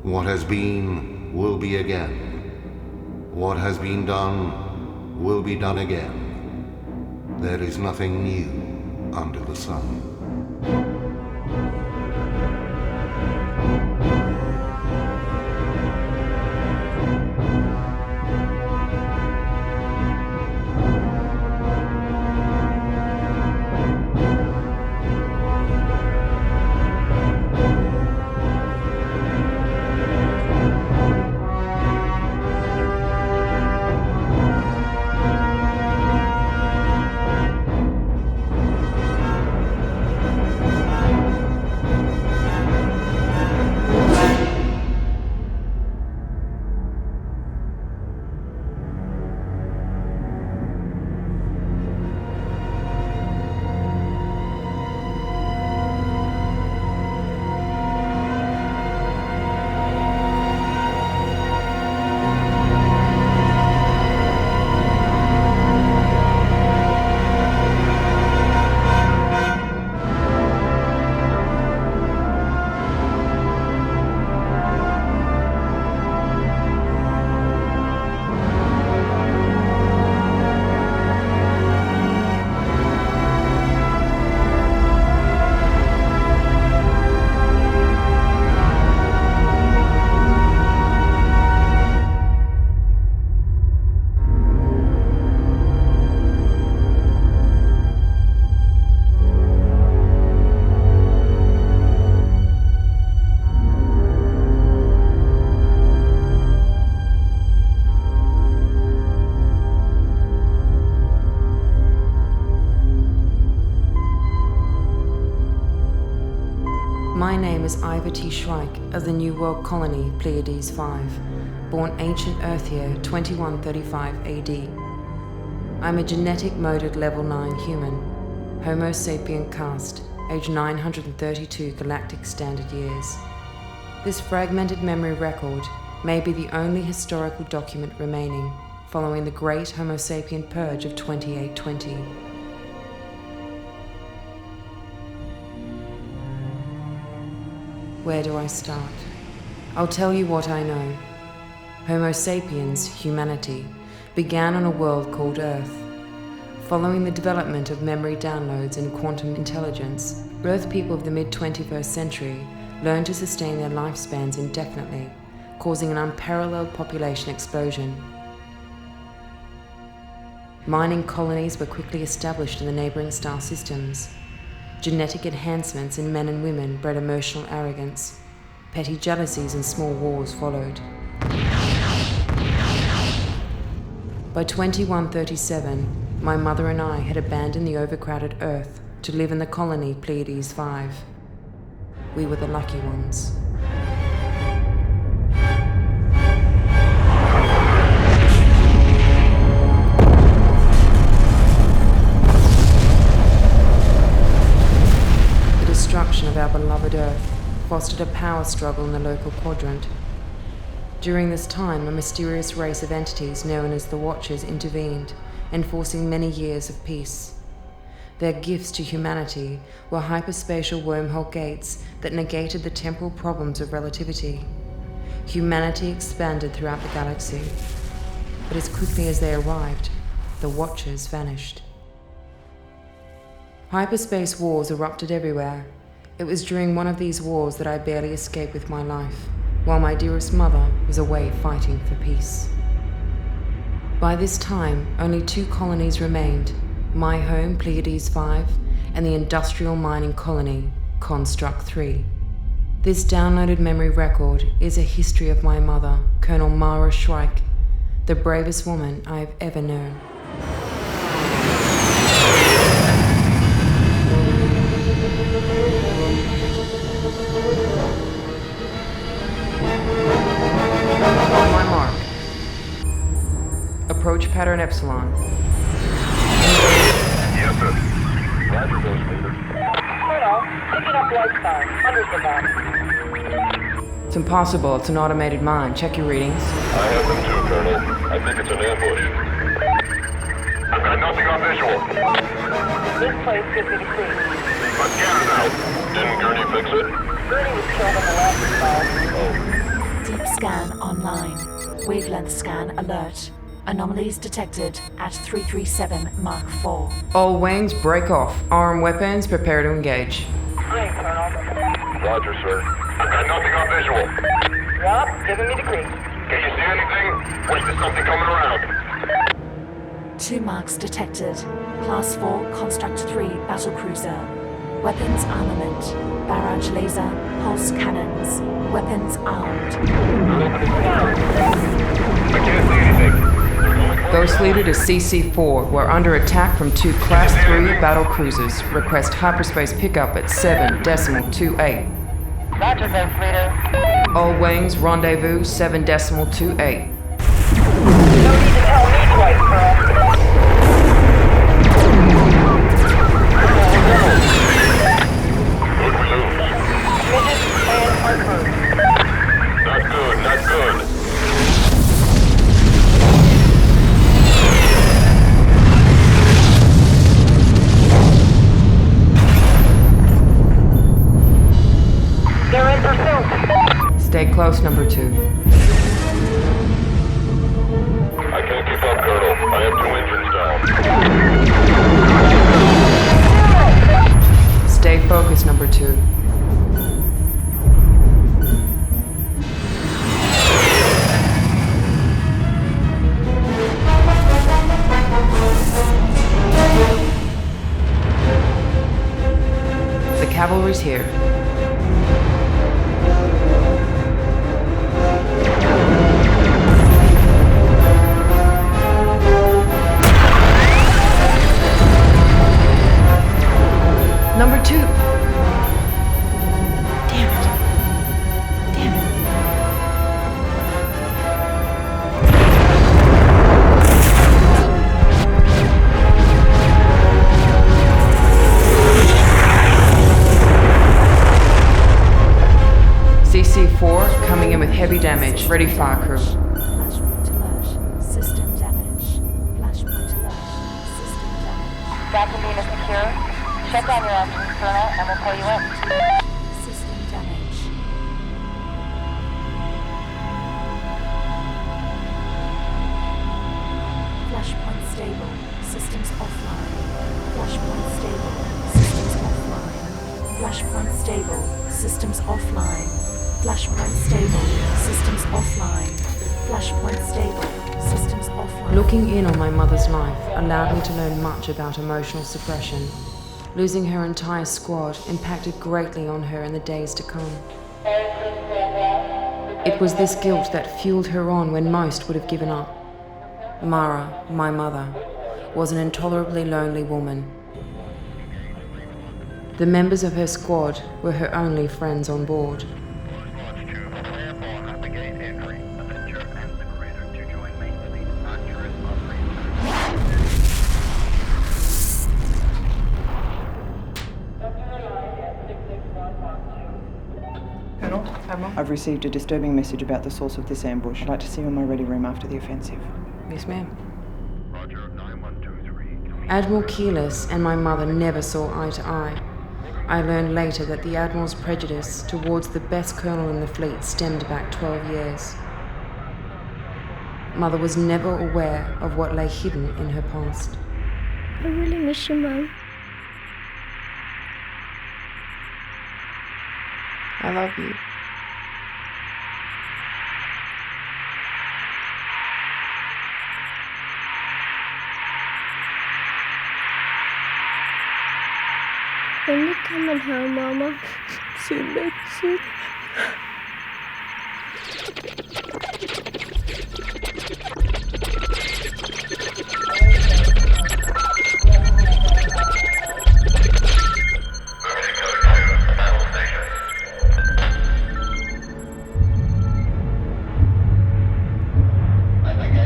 What has been will be again. What has been done will be done again. There is nothing new under the sun. My name is Ivat Shryyke of the New World Colony Pleiades 5, born ancient Earth year 2135 AD. I'm a genetic moded level 9 human, Homo sapien caste, age 932 galactic standard years. This fragmented memory record may be the only historical document remaining following the great Homo sapien purge of 2820. Where do I start? I'll tell you what I know. Homo sapiens, humanity, began on a world called Earth. Following the development of memory downloads and quantum intelligence, Earth people of the mid-21st century learned to sustain their lifespans indefinitely, causing an unparalleled population explosion. Mining colonies were quickly established in the neighboring star systems. Genetic enhancements in men and women bred emotional arrogance. Petty jealousies and small wars followed. By 2137, my mother and I had abandoned the overcrowded Earth to live in the colony Pleiades 5. We were the lucky ones. Destruction of our beloved Earth fostered a power struggle in the local quadrant. During this time, a mysterious race of entities known as the Watchers intervened, enforcing many years of peace. Their gifts to humanity were hyperspatial wormhole gates that negated the temporal problems of relativity. Humanity expanded throughout the galaxy, but as quickly as they arrived, the Watchers vanished. Hyperspace wars erupted everywhere. It was during one of these wars that I barely escaped with my life, while my dearest mother was away fighting for peace. By this time, only 2 colonies remained, my home, Pleiades 5, and the industrial mining colony, Konstrukt 3. This downloaded memory record is a history of my mother, Colonel Mara Shryyke, the bravest woman I have ever known. On my mark. Approach pattern Epsilon. Yes, sir. Roger those, leader. Colonel, picking up light sign. Hundreds of them. It's impossible. It's an automated mine. Check your readings. I have them too, Colonel. I think it's an ambush. I've got nothing on visual. This place gives me the creep. But get it out. Didn't Gurney fix it? Gurney was killed on the last assault. Oh. Deep scan online. Wavelength scan alert. Anomalies detected at 337 Mark 4. All wings break off. Arm weapons, prepare to engage. Green, Colonel. Roger, sir. I've got nothing on visual. Yup, giving me the creep. Can you see anything? Or is there something coming around? 2 marks detected. Class 4 Konstrukt 3 battlecruiser. Weapons armament. Barrage laser, pulse cannons. Weapons armed. I can't see anything. Ghost leader to CC4. We're under attack from 2 Class 3 battle cruisers. Request hyperspace pickup at 7.28. Roger, Ghost Leader. All wings, rendezvous 7.28. No need to tell me twice, Colonel. What we lose? Midgets and our crew. Not good, not good. They're in pursuit. Stay close, number 2. I can't keep up, Colonel. I have 2 engines down. Stay focused, number 2. The cavalry's here. Number 2. Damn it. Damn it. CC4 coming in with heavy damage. Ready, fire crew. Flashpoint alert. System damage. Flashpoint alert. System damage. Vacuum beam is secure. Shut down your engines, Colonel, and we'll pull you in. System damage. Flashpoint stable. Systems offline. Flashpoint stable. Systems offline. Flashpoint stable. Systems offline. Flashpoint stable. Systems offline. Flashpoint stable. Systems offline. Looking in on my mother's life allowed me to learn much about emotional suppression. Losing her entire squad impacted greatly on her in the days to come. It was this guilt that fueled her on when most would have given up. Mara, my mother, was an intolerably lonely woman. The members of her squad were her only friends on board. I've received a disturbing message about the source of this ambush. I'd like to see you in my ready room after the offensive. Yes, ma'am. Roger, 9123. Admiral Keelis and my mother never saw eye to eye. I learned later that the Admiral's prejudice towards the best colonel in the fleet stemmed back 12 years. Mother was never aware of what lay hidden in her past. I really miss you, Mum. I love you. When you coming home, Mama? Soon, baby, soon.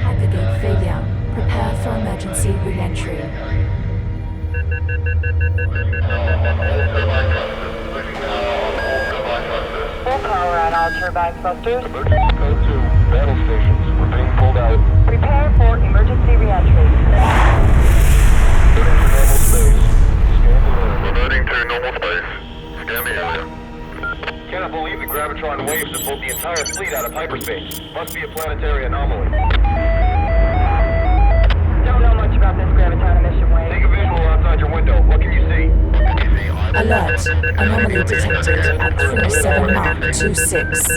Hypergate failure. Prepare for emergency re-entry. Full power on all turbine thrusters. Emergency code 2. Battle stations. We're being pulled out. Prepare for emergency re-entry. Reverting to normal space. Scan the area. Cannot believe the Graviton waves have pulled the entire fleet out of hyperspace. Must be a planetary anomaly. Don't know much about this Graviton emission wave. Take a visual outside your window. What can you see? Alert. Anomaly detected at 37 Mark 26.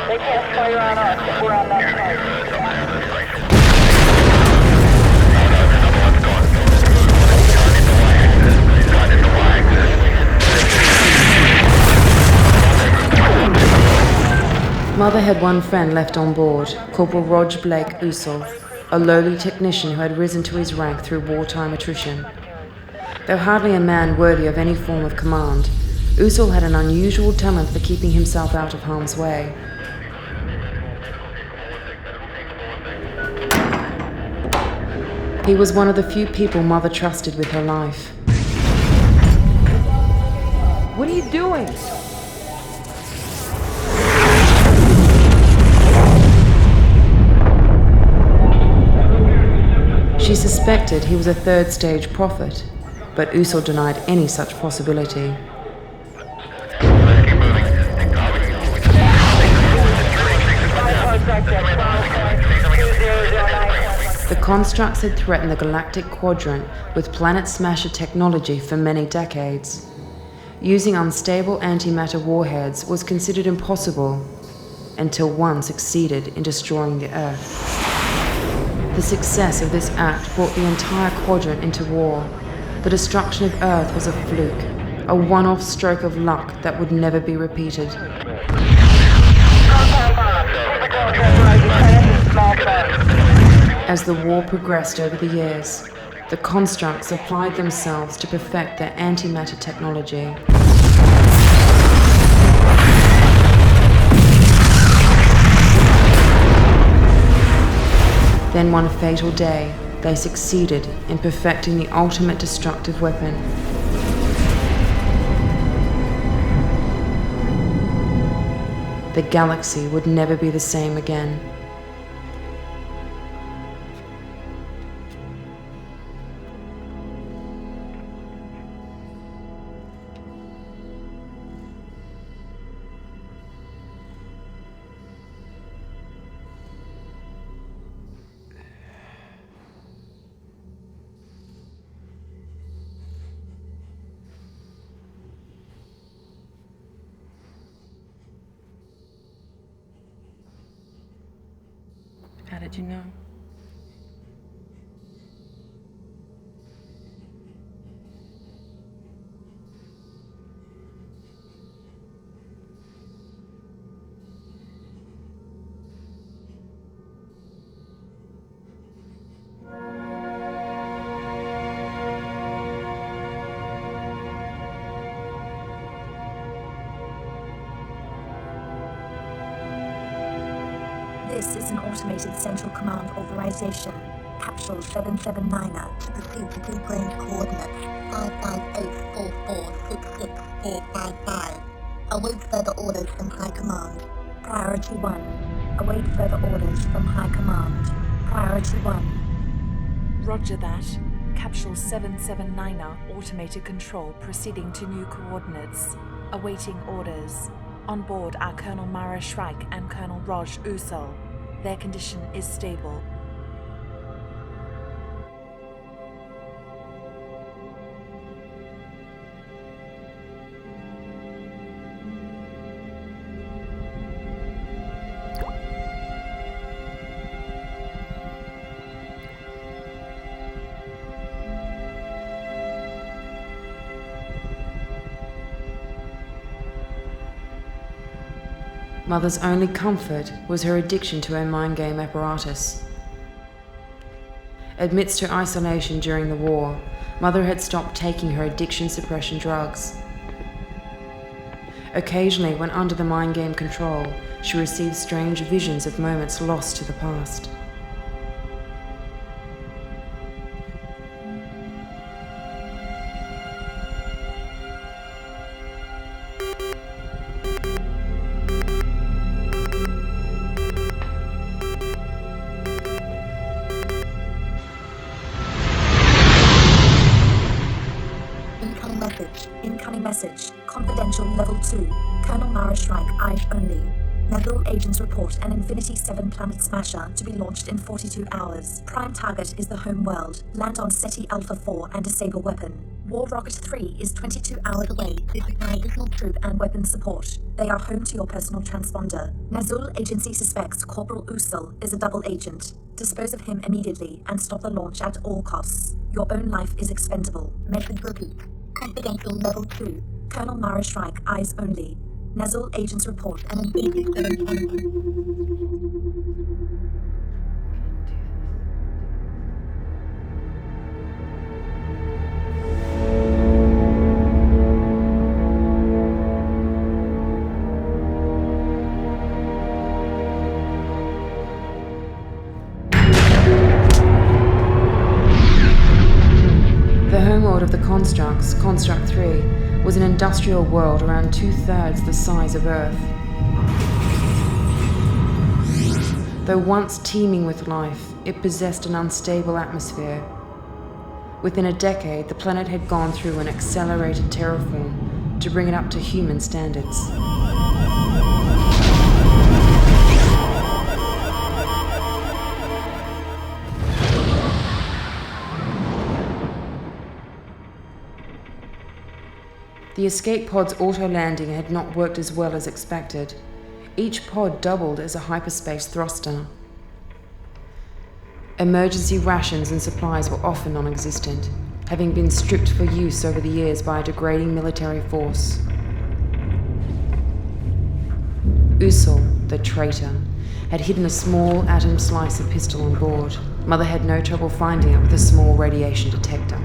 They can't fire on us if we're on that side. Mother had one friend left on board, Corporal Roger Blake Usul, a lowly technician who had risen to his rank through wartime attrition. Though hardly a man worthy of any form of command, Usul had an unusual talent for keeping himself out of harm's way. He was one of the few people Mother trusted with her life. What are you doing? She suspected he was a third-stage prophet, but Usul denied any such possibility. The Konstrukts had threatened the galactic quadrant with planet smasher technology for many decades. Using unstable antimatter warheads was considered impossible until one succeeded in destroying the Earth. The success of this act brought the entire quadrant into war. The destruction of Earth was a fluke, a one-off stroke of luck that would never be repeated. As the war progressed over the years, the Konstrukts applied themselves to perfect their antimatter technology. Then one fatal day, they succeeded in perfecting the ultimate destructive weapon. The galaxy would never be the same again. How did you know? This is an automated central command authorization. Capsule 779er to proceed to pre-planned coordinates 55844666455. Await further orders from High Command. Priority 1. Await further orders from High Command. Priority 1. Roger that. Capsule 779er automated control proceeding to new coordinates. Awaiting orders. On board are Colonel Mara Shryyke and Colonel Roger Usul. Their condition is stable. Mother's only comfort was her addiction to her mind game apparatus. Amidst her isolation during the war, Mother had stopped taking her addiction suppression drugs. Occasionally, when under the mind game control, she received strange visions of moments lost to the past. Incoming message. Confidential Level 2. Colonel Mara Shryyke, eyes only. Nephilim agents report an Infinity 7 planet smasher to be launched in 42 hours. Prime target is the home world. Land on SETI Alpha 4 and disable weapon. War Rocket 3 is 22 hours away. Please require additional troop and weapon support. They are home to your personal transponder. Nazul agency suspects Corporal Usul is a double agent. Dispose of him immediately and stop the launch at all costs. Your own life is expendable. Message repeat. Confidential Level 2. Colonel Mara Shryyke, eyes only. Nazul agents report an Infinity 7 planet. The homeworld of the Konstrukts, Konstrukt 3, was an industrial world around 2/3 the size of Earth. Though once teeming with life, it possessed an unstable atmosphere. Within a decade, the planet had gone through an accelerated terraform to bring it up to human standards. The escape pod's auto-landing had not worked as well as expected. Each pod doubled as a hyperspace thruster. Emergency rations and supplies were often non-existent, having been stripped for use over the years by a degrading military force. Usul, the traitor, had hidden a small atom slicer pistol on board. Mother had no trouble finding it with a small radiation detector.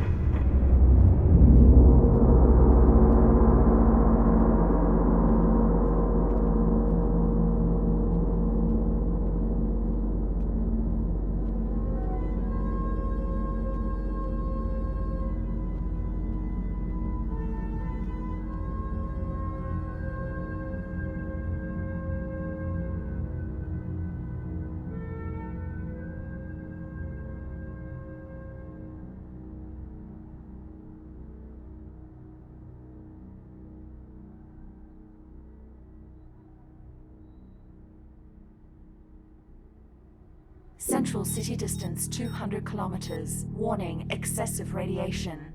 Central city distance 200 kilometers. Warning, excessive radiation.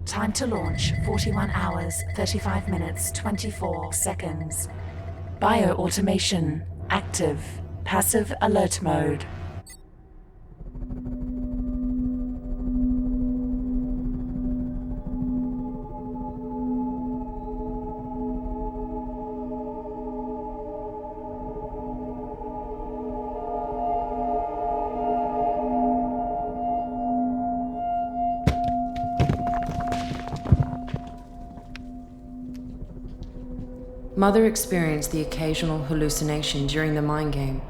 Time to launch, 41 hours, 35 minutes, 24 seconds. Bio-automation, active. Passive alert mode. Mother experienced the occasional hallucination during the mind game.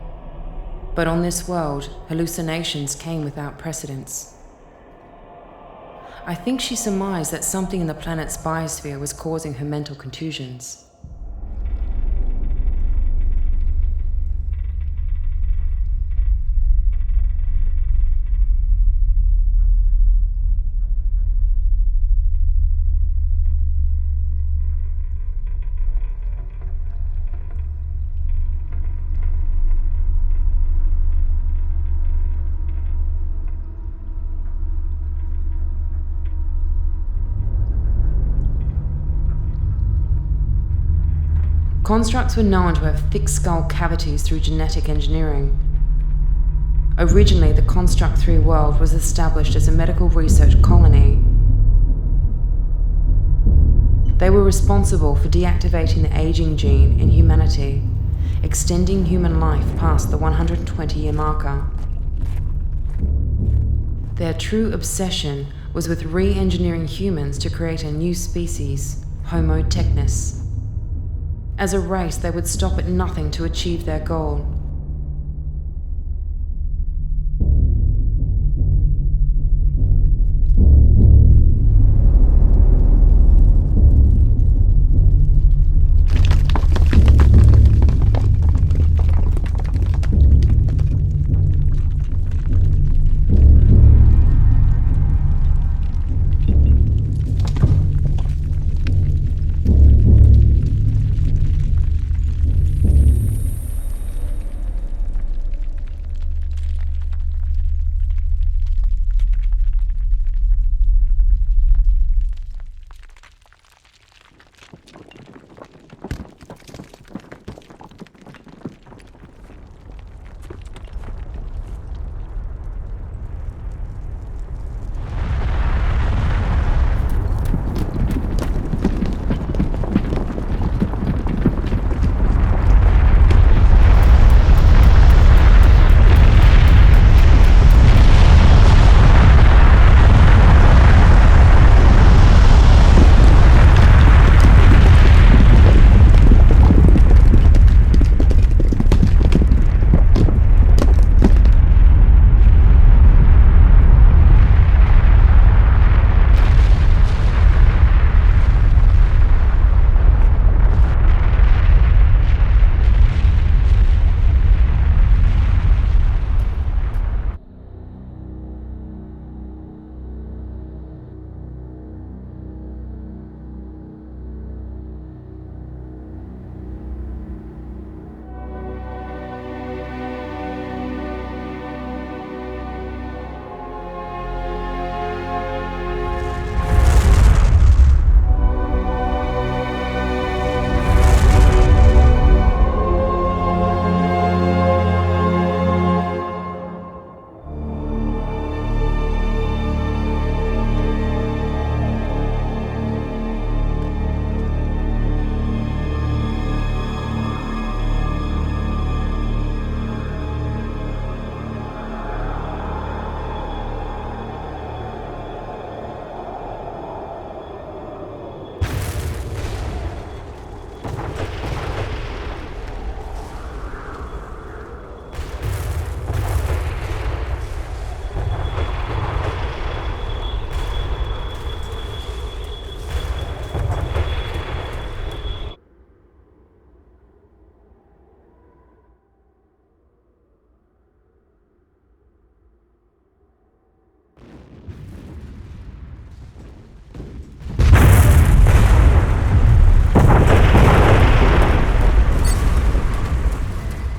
But on this world, hallucinations came without precedence. I think she surmised that something in the planet's biosphere was causing her mental contusions. Constructs were known to have thick skull cavities through genetic engineering. Originally, the Konstrukt 3 world was established as a medical research colony. They were responsible for deactivating the aging gene in humanity, extending human life past the 120-year marker. Their true obsession was with re-engineering humans to create a new species, Homo Technis. As a race, they would stop at nothing to achieve their goal.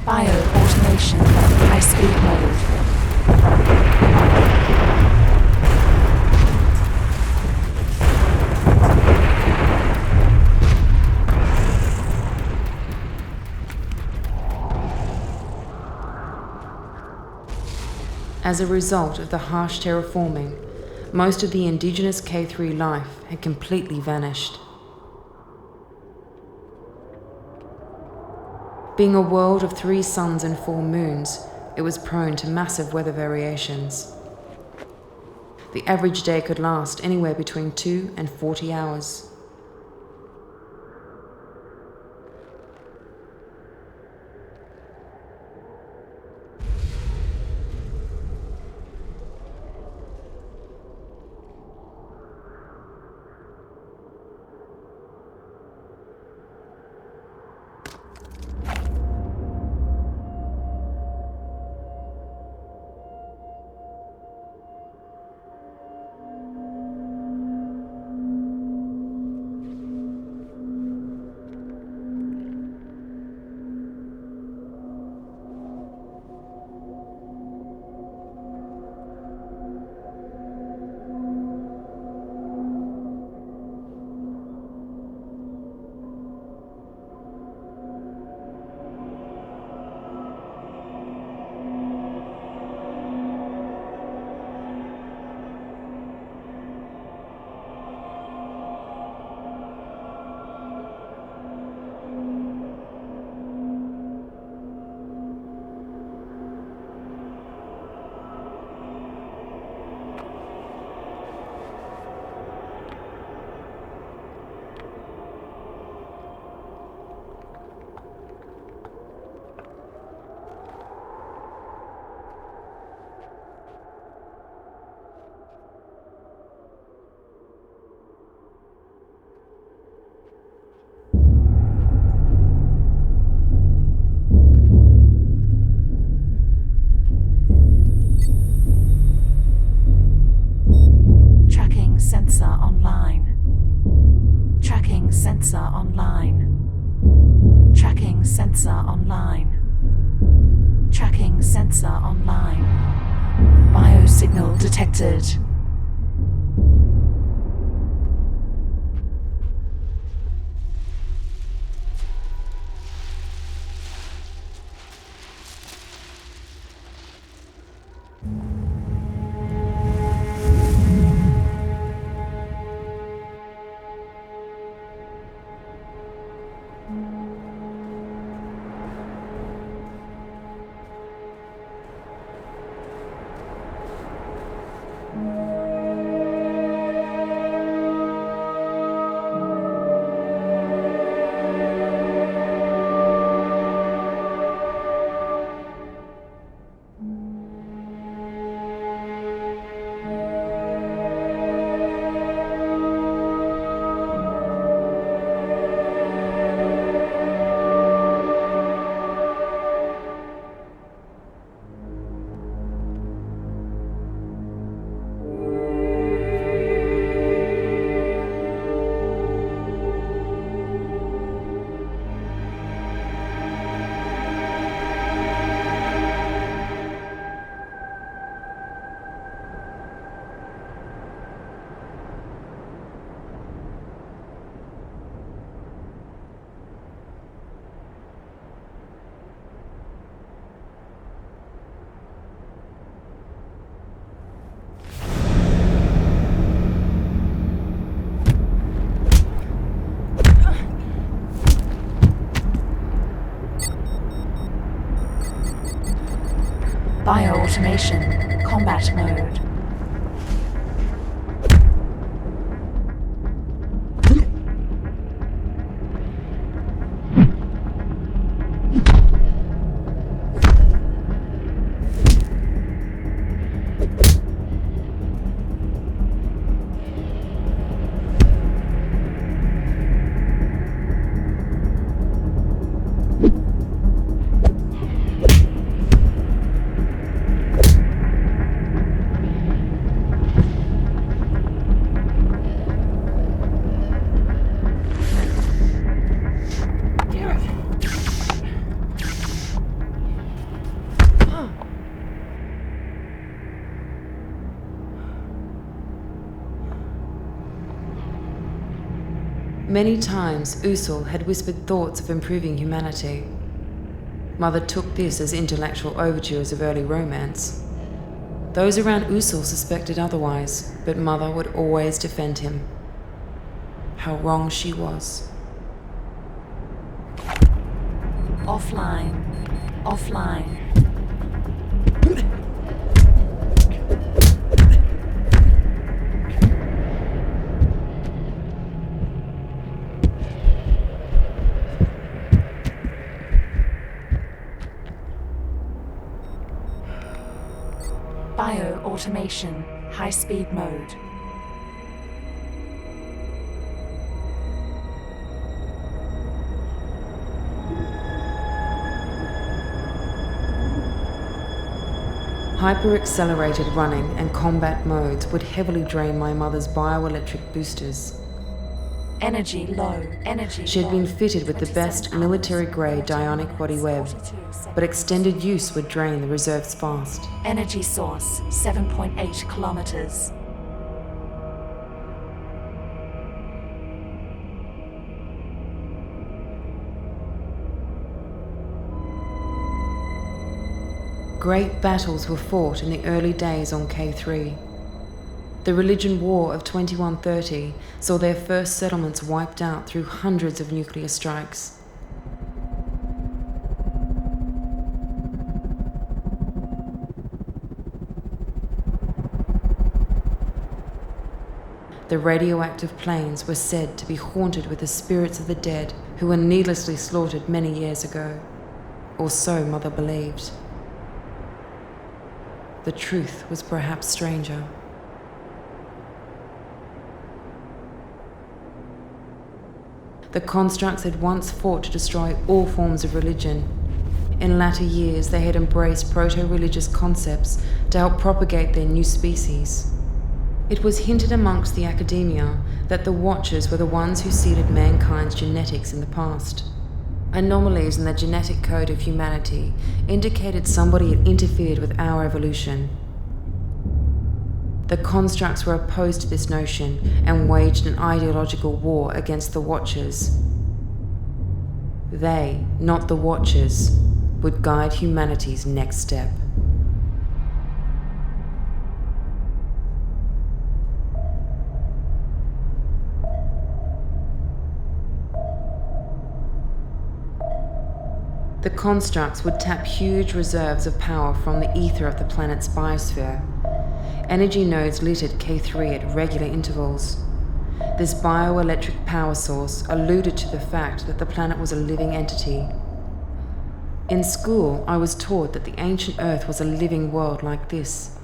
Bio-automation, high-speed mode. As a result of the harsh terraforming, most of the indigenous K3 life had completely vanished. Being a world of 3 suns and 4 moons, it was prone to massive weather variations. The average day could last anywhere between 2 and 40 hours. online. Tracking sensor online. Tracking sensor online. Biosignal detected. Bio-automation, combat mode. Many times, Usul had whispered thoughts of improving humanity. Mother took this as intellectual overtures of early romance. Those around Usul suspected otherwise, but Mother would always defend him. How wrong she was. Offline. Offline. Bio-automation, high-speed mode. Hyper-accelerated running and combat modes would heavily drain my mother's bioelectric boosters. Energy low. Energy She had been fitted with the best military-grade dionic body web, but extended use would drain the reserves fast. Energy source, 7.8 kilometers. Great battles were fought in the early days on K3. The religion war of 2130 saw their first settlements wiped out through hundreds of nuclear strikes. The radioactive plains were said to be haunted with the spirits of the dead who were needlessly slaughtered many years ago. Or so Mother believed. The truth was perhaps stranger. The Konstrukts had once fought to destroy all forms of religion. In latter years, they had embraced proto-religious concepts to help propagate their new species. It was hinted amongst the academia that the Watchers were the ones who seeded mankind's genetics in the past. Anomalies in the genetic code of humanity indicated somebody had interfered with our evolution. The Konstrukts were opposed to this notion and waged an ideological war against the Watchers. They, not the Watchers, would guide humanity's next step. The Konstrukts would tap huge reserves of power from the ether of the planet's biosphere. Energy nodes lit at K3 at regular intervals. This bioelectric power source alluded to the fact that the planet was a living entity. In school, I was taught that the ancient Earth was a living world like this.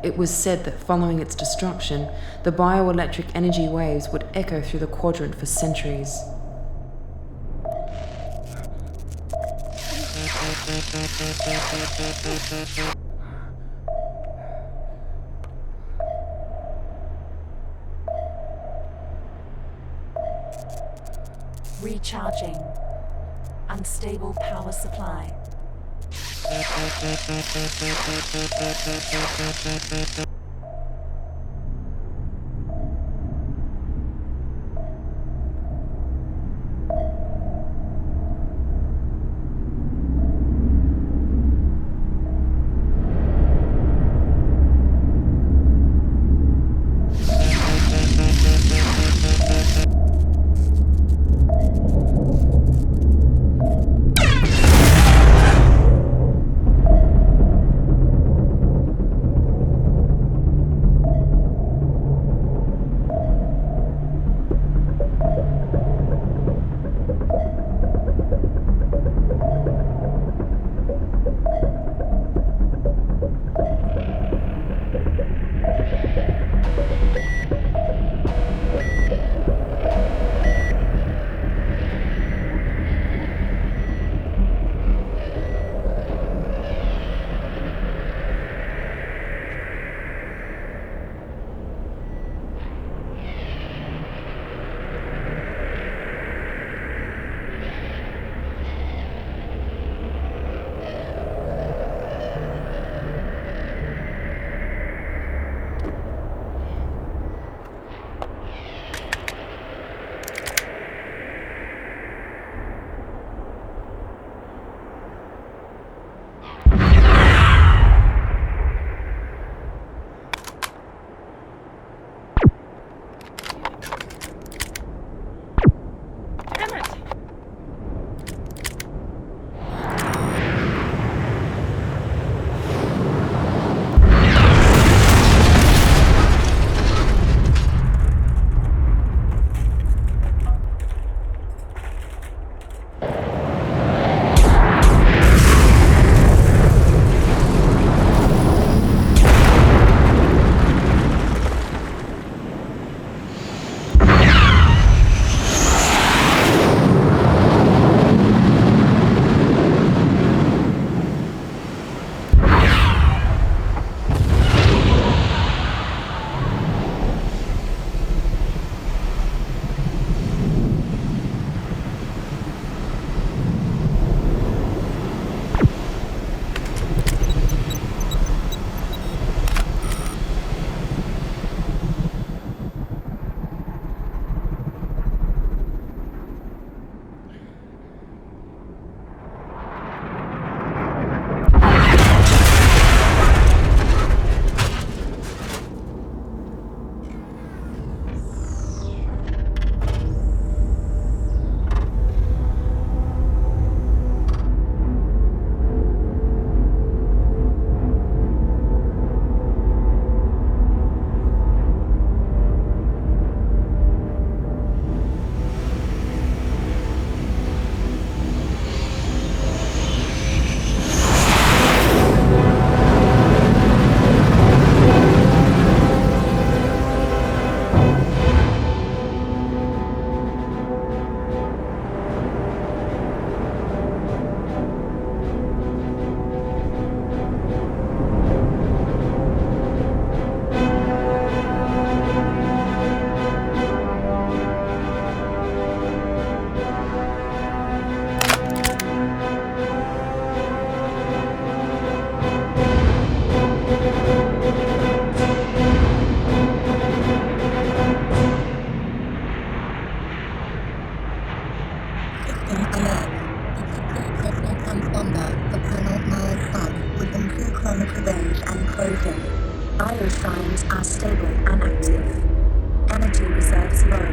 It was said that following its destruction, the bioelectric energy waves would echo through the quadrant for centuries. Recharging. Unstable power supply. clothing. Bioshrines are stable and active. Energy reserves low.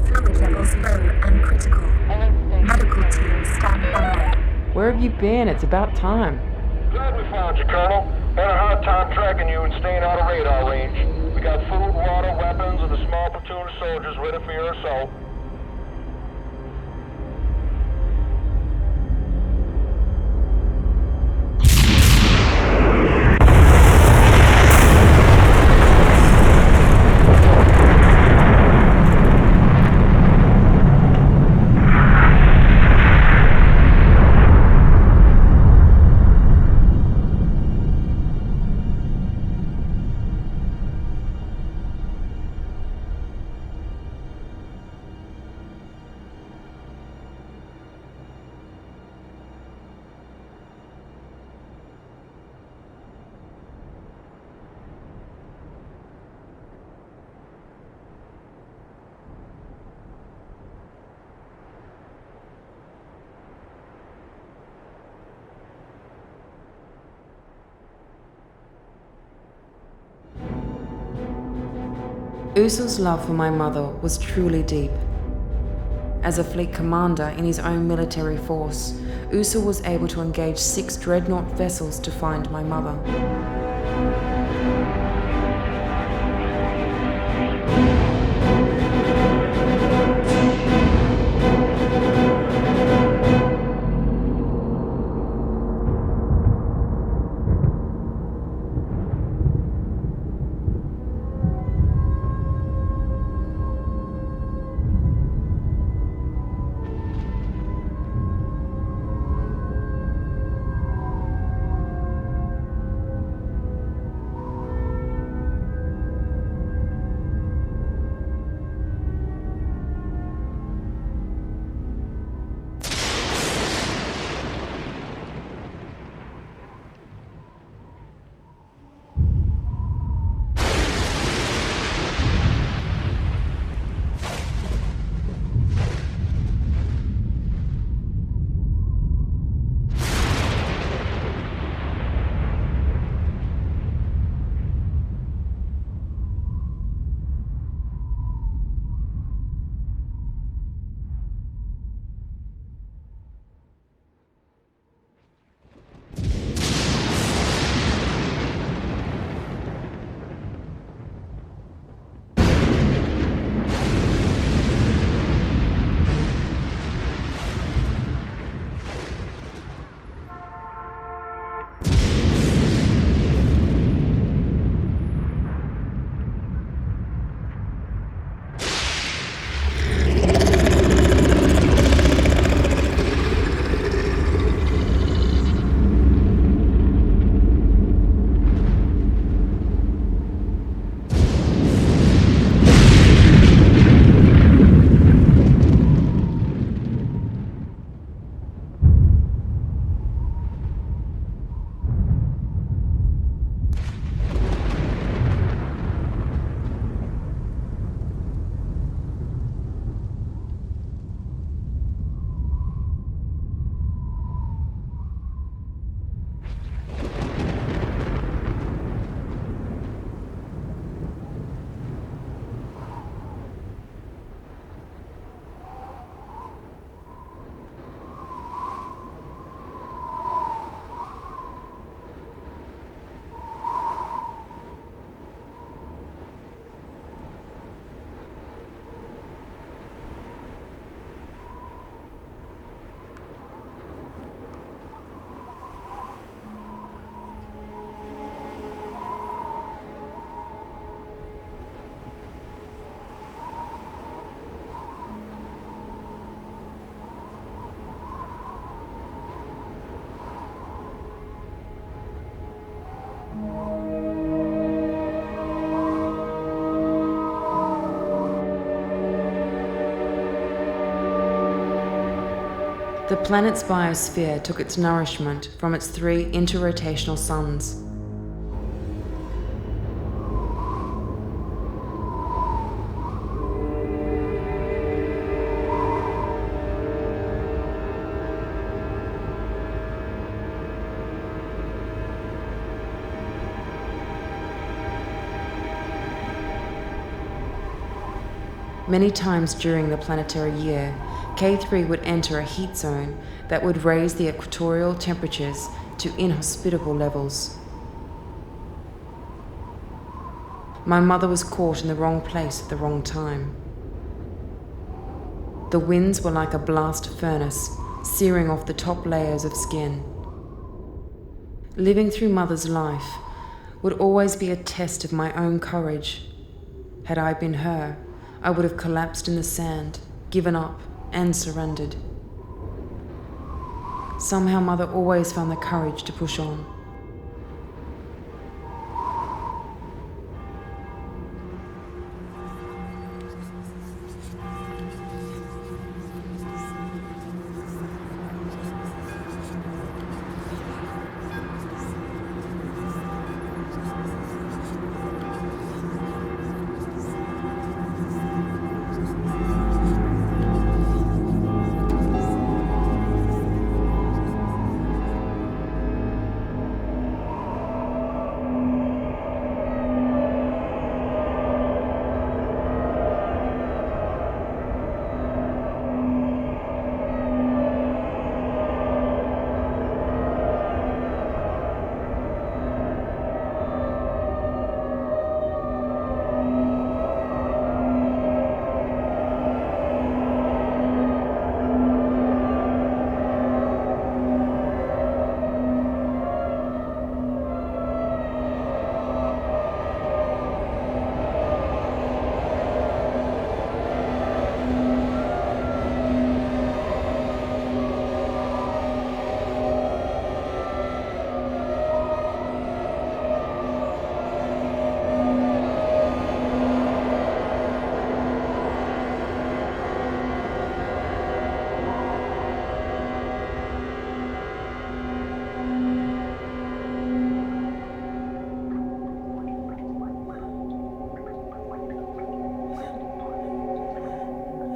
Fluid levels low and critical. Medical teams stand by. Where have you been? It's about time. Glad we found you, Colonel. Had a hard time tracking you and staying out of radar range. We got food, water, weapons, and a small platoon of soldiers ready for your assault. Usul's love for my mother was truly deep. As a fleet commander in his own military force, Usul was able to engage 6 dreadnought vessels to find my mother. The planet's biosphere took its nourishment from its 3 interrotational suns. Many times during the planetary year, K3 would enter a heat zone that would raise the equatorial temperatures to inhospitable levels. My mother was caught in the wrong place at the wrong time. The winds were like a blast furnace, searing off the top layers of skin. Living through Mother's life would always be a test of my own courage. Had I been her, I would have collapsed in the sand, given up, and surrendered. Somehow Mother always found the courage to push on.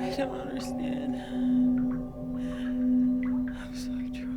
I don't understand. I'm so trying.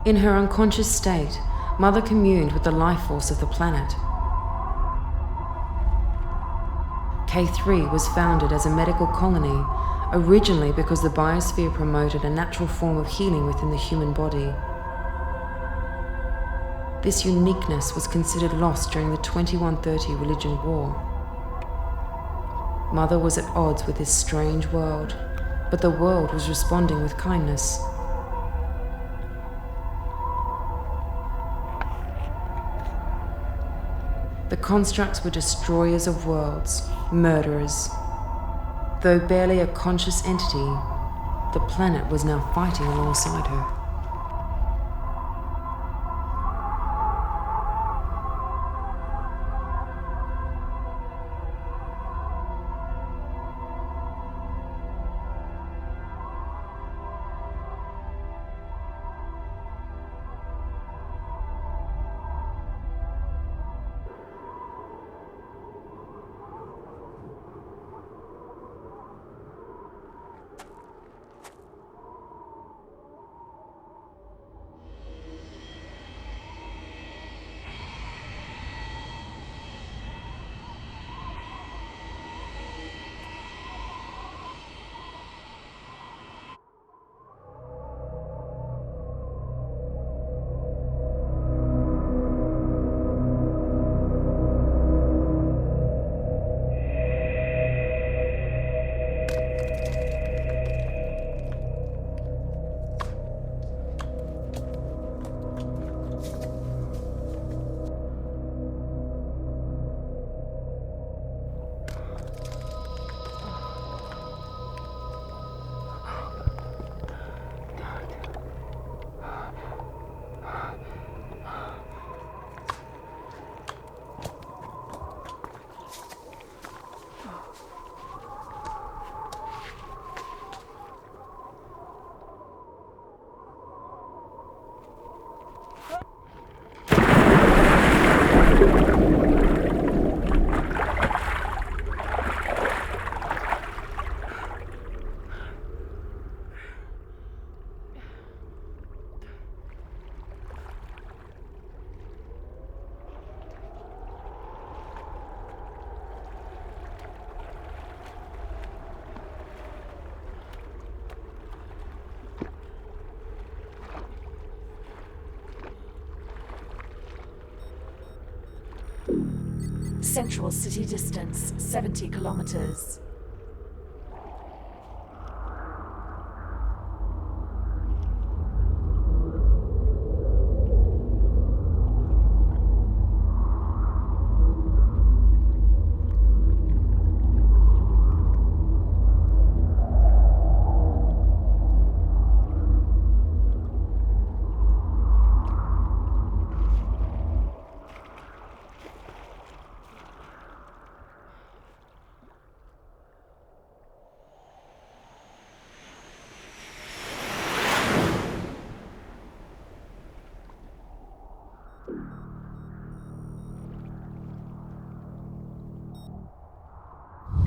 In her unconscious state, Mother communed with the life force of the planet. K3 was founded as a medical colony, originally because the biosphere promoted a natural form of healing within the human body. This uniqueness was considered lost during the 2130 religion war. Mother was at odds with this strange world, but the world was responding with kindness. The constructs were destroyers of worlds, murderers. Though barely a conscious entity, the planet was now fighting alongside her. Central city distance, 70 kilometers.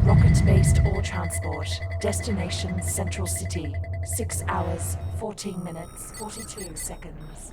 Rocket-based ore transport. Destination Central City. 6 hours, 14 minutes, 42 seconds.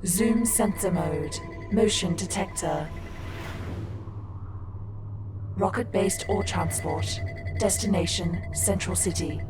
Zoom sensor mode. Motion detector. Rocket-based ore transport. Destination Central City.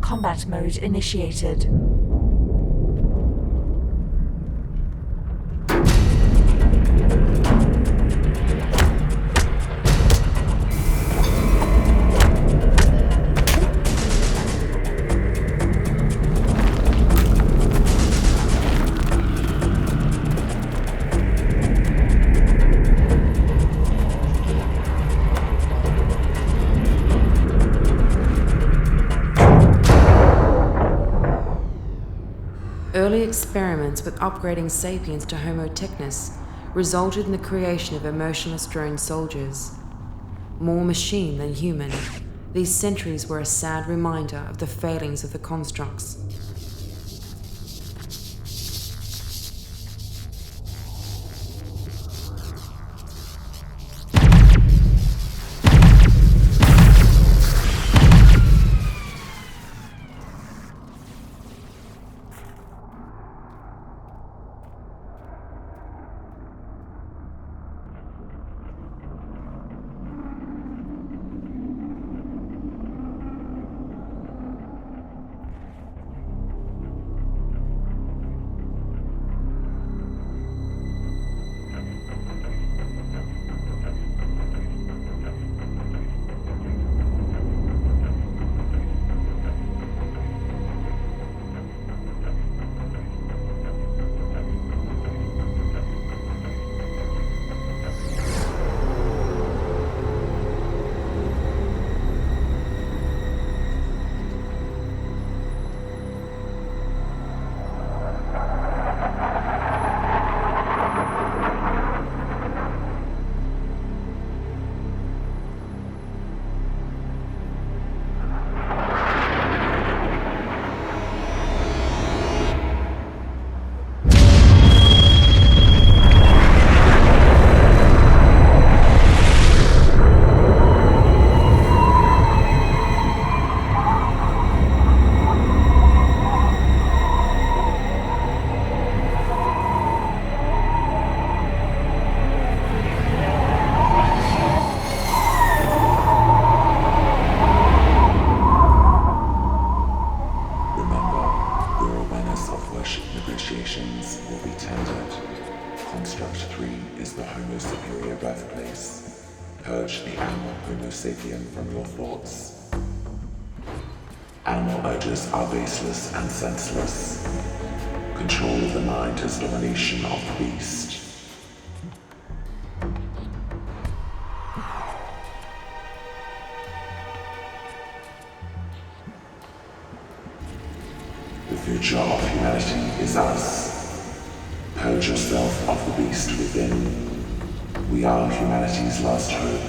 Combat mode initiated. Early experiments with upgrading sapiens to Homo technis resulted in the creation of emotionless drone soldiers. More machine than human, these sentries were a sad reminder of the failings of the constructs. Konstrukt 3 is the Homo superior birthplace. Purge the animal Homo sapien from your thoughts. Animal urges are baseless and senseless. Control of the mind is domination of the beast. The future of humanity is us. Purge yourself of the beast within. We are humanity's last hope.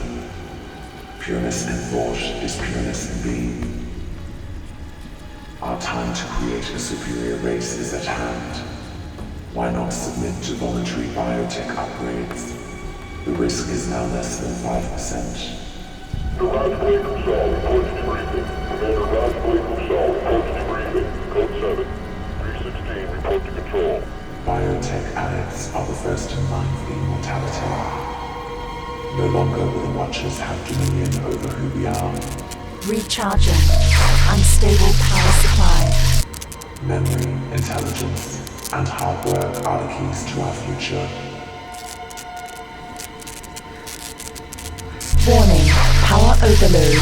Pureness in thought is pureness in being. Our time to create a superior race is at hand. Why not submit to voluntary biotech upgrades? The risk is now less than 5%. The Rajblade Kusal reports debriefing. Commander Rajblade Kusal reports debriefing. Code 7. 316, report to control. Biotech addicts are the first in line for immortality. No longer will the Watchers have dominion over who we are. Recharging. Unstable power supply. Memory, intelligence, and hard work are the keys to our future. Warning. Power overload.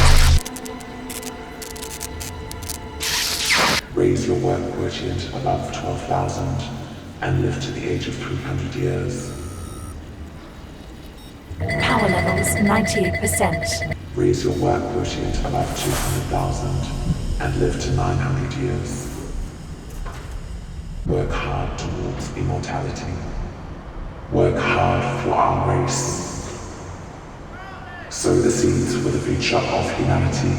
Raise your work quotient above 12,000 and live to the age of 300 years. Power levels 98%. Raise your work quotient above 200,000 and live to 900 years. Work hard towards immortality. Work hard for our race. Sow the seeds for the future of humanity.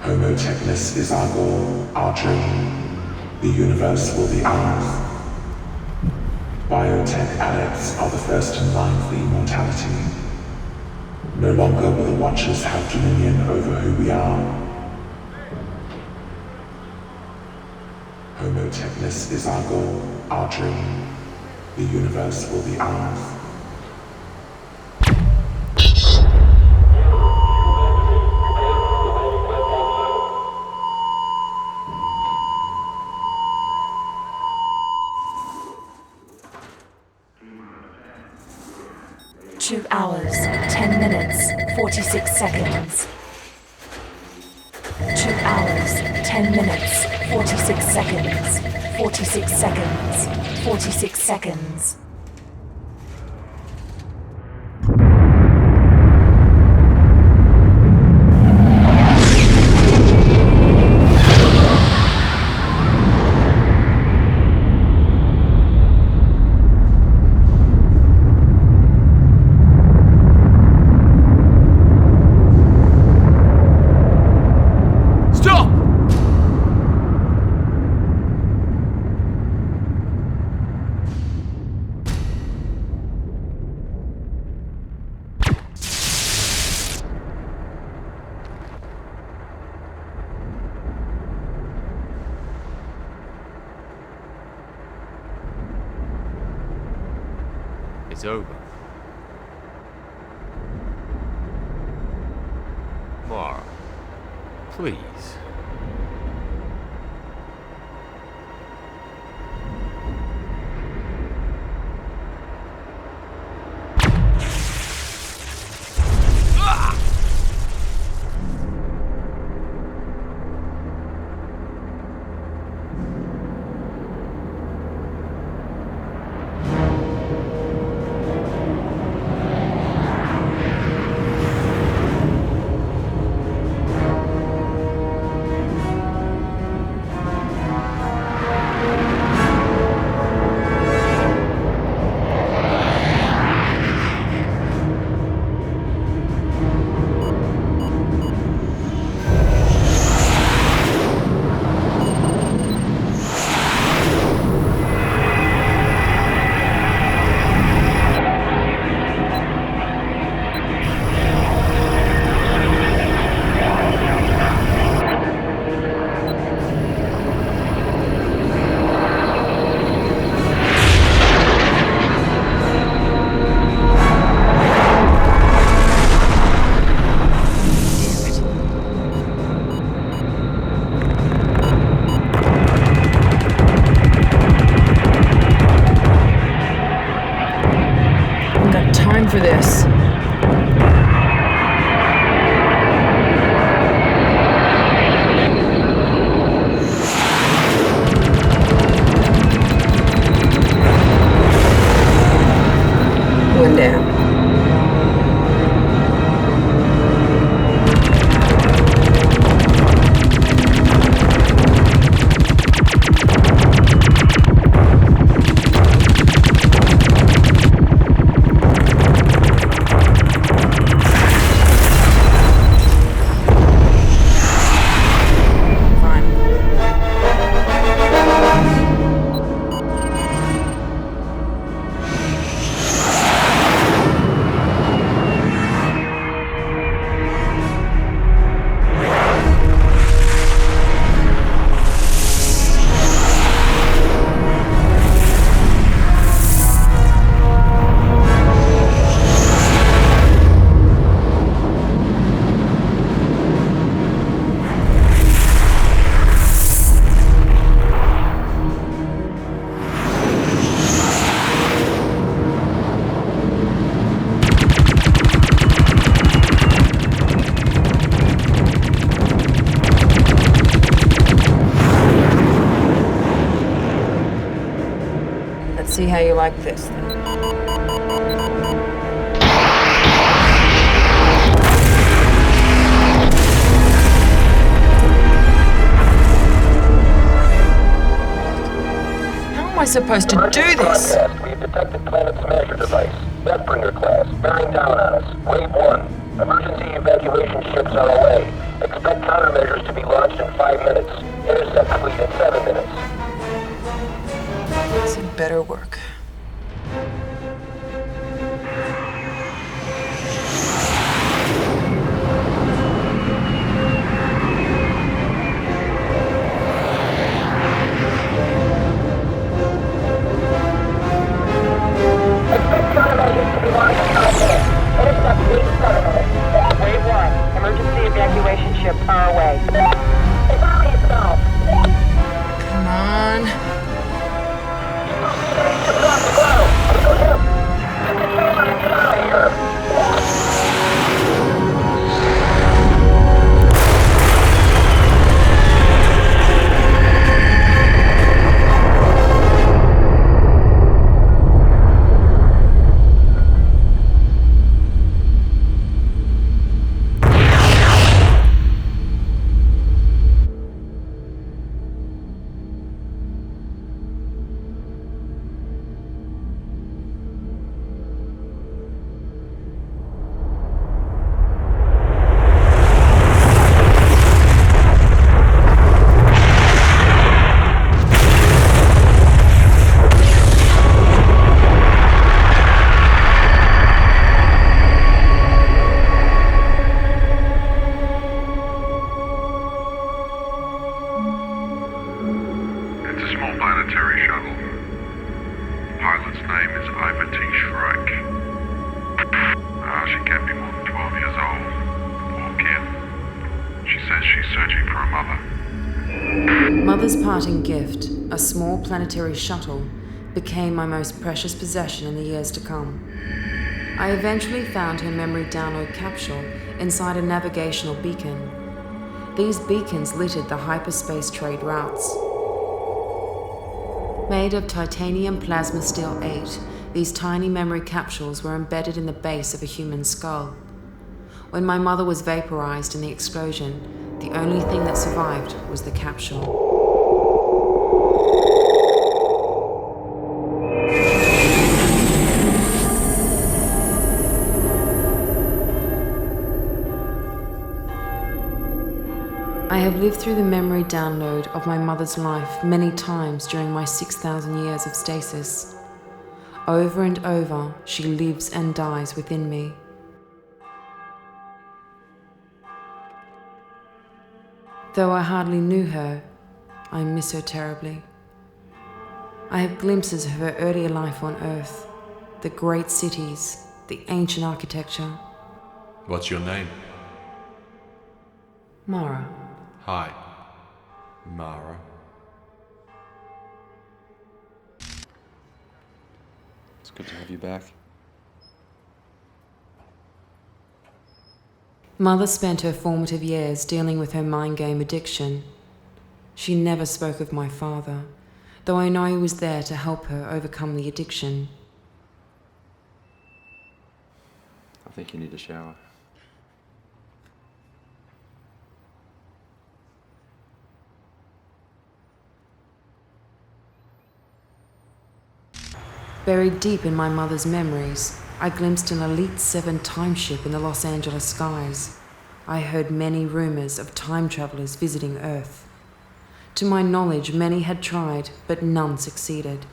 Homo Technis is our goal, our dream. The universe will be ours. Biotech adepts are the first in line for immortality. No longer will the Watchers have dominion over who we are. Homo Technis is our goal, our dream. The universe will be ours. Two hours, 10 minutes, 46 seconds. 2 hours, 10 minutes, 46 seconds. 46 seconds. 46 seconds. It's over. Mara, please. For this. One down. like this then? How am I supposed to do this? We've detected Planet Smasher device. Deathbringer class, bearing down on us. Wave 1. Emergency evacuation ships are away. Expect countermeasures to be launched in 5 minutes. Intercept fleet in 7 minutes. This had better work. Wave 1. Emergency evacuation ships are away. Come on. Mother's parting gift, a small planetary shuttle, became my most precious possession in the years to come. I eventually found her memory download capsule inside a navigational beacon. These beacons littered the hyperspace trade routes. Made of titanium plasma steel 8, these tiny memory capsules were embedded in the base of a human skull. When my mother was vaporized in the explosion, the only thing that survived was the capsule. I have lived through the memory download of my mother's life many times during my 6,000 years of stasis. Over and over, she lives and dies within me. Though I hardly knew her, I miss her terribly. I have glimpses of her earlier life on Earth, the great cities, the ancient architecture. What's your name? Mara. Hi, Mara. It's good to have you back. Mother spent her formative years dealing with her mind game addiction. She never spoke of my father, though I know he was there to help her overcome the addiction. I think you need a shower. Buried deep in my mother's memories, I glimpsed an Elite 7 timeship in the Los Angeles skies. I heard many rumors of time travelers visiting Earth. To my knowledge, many had tried, but none succeeded.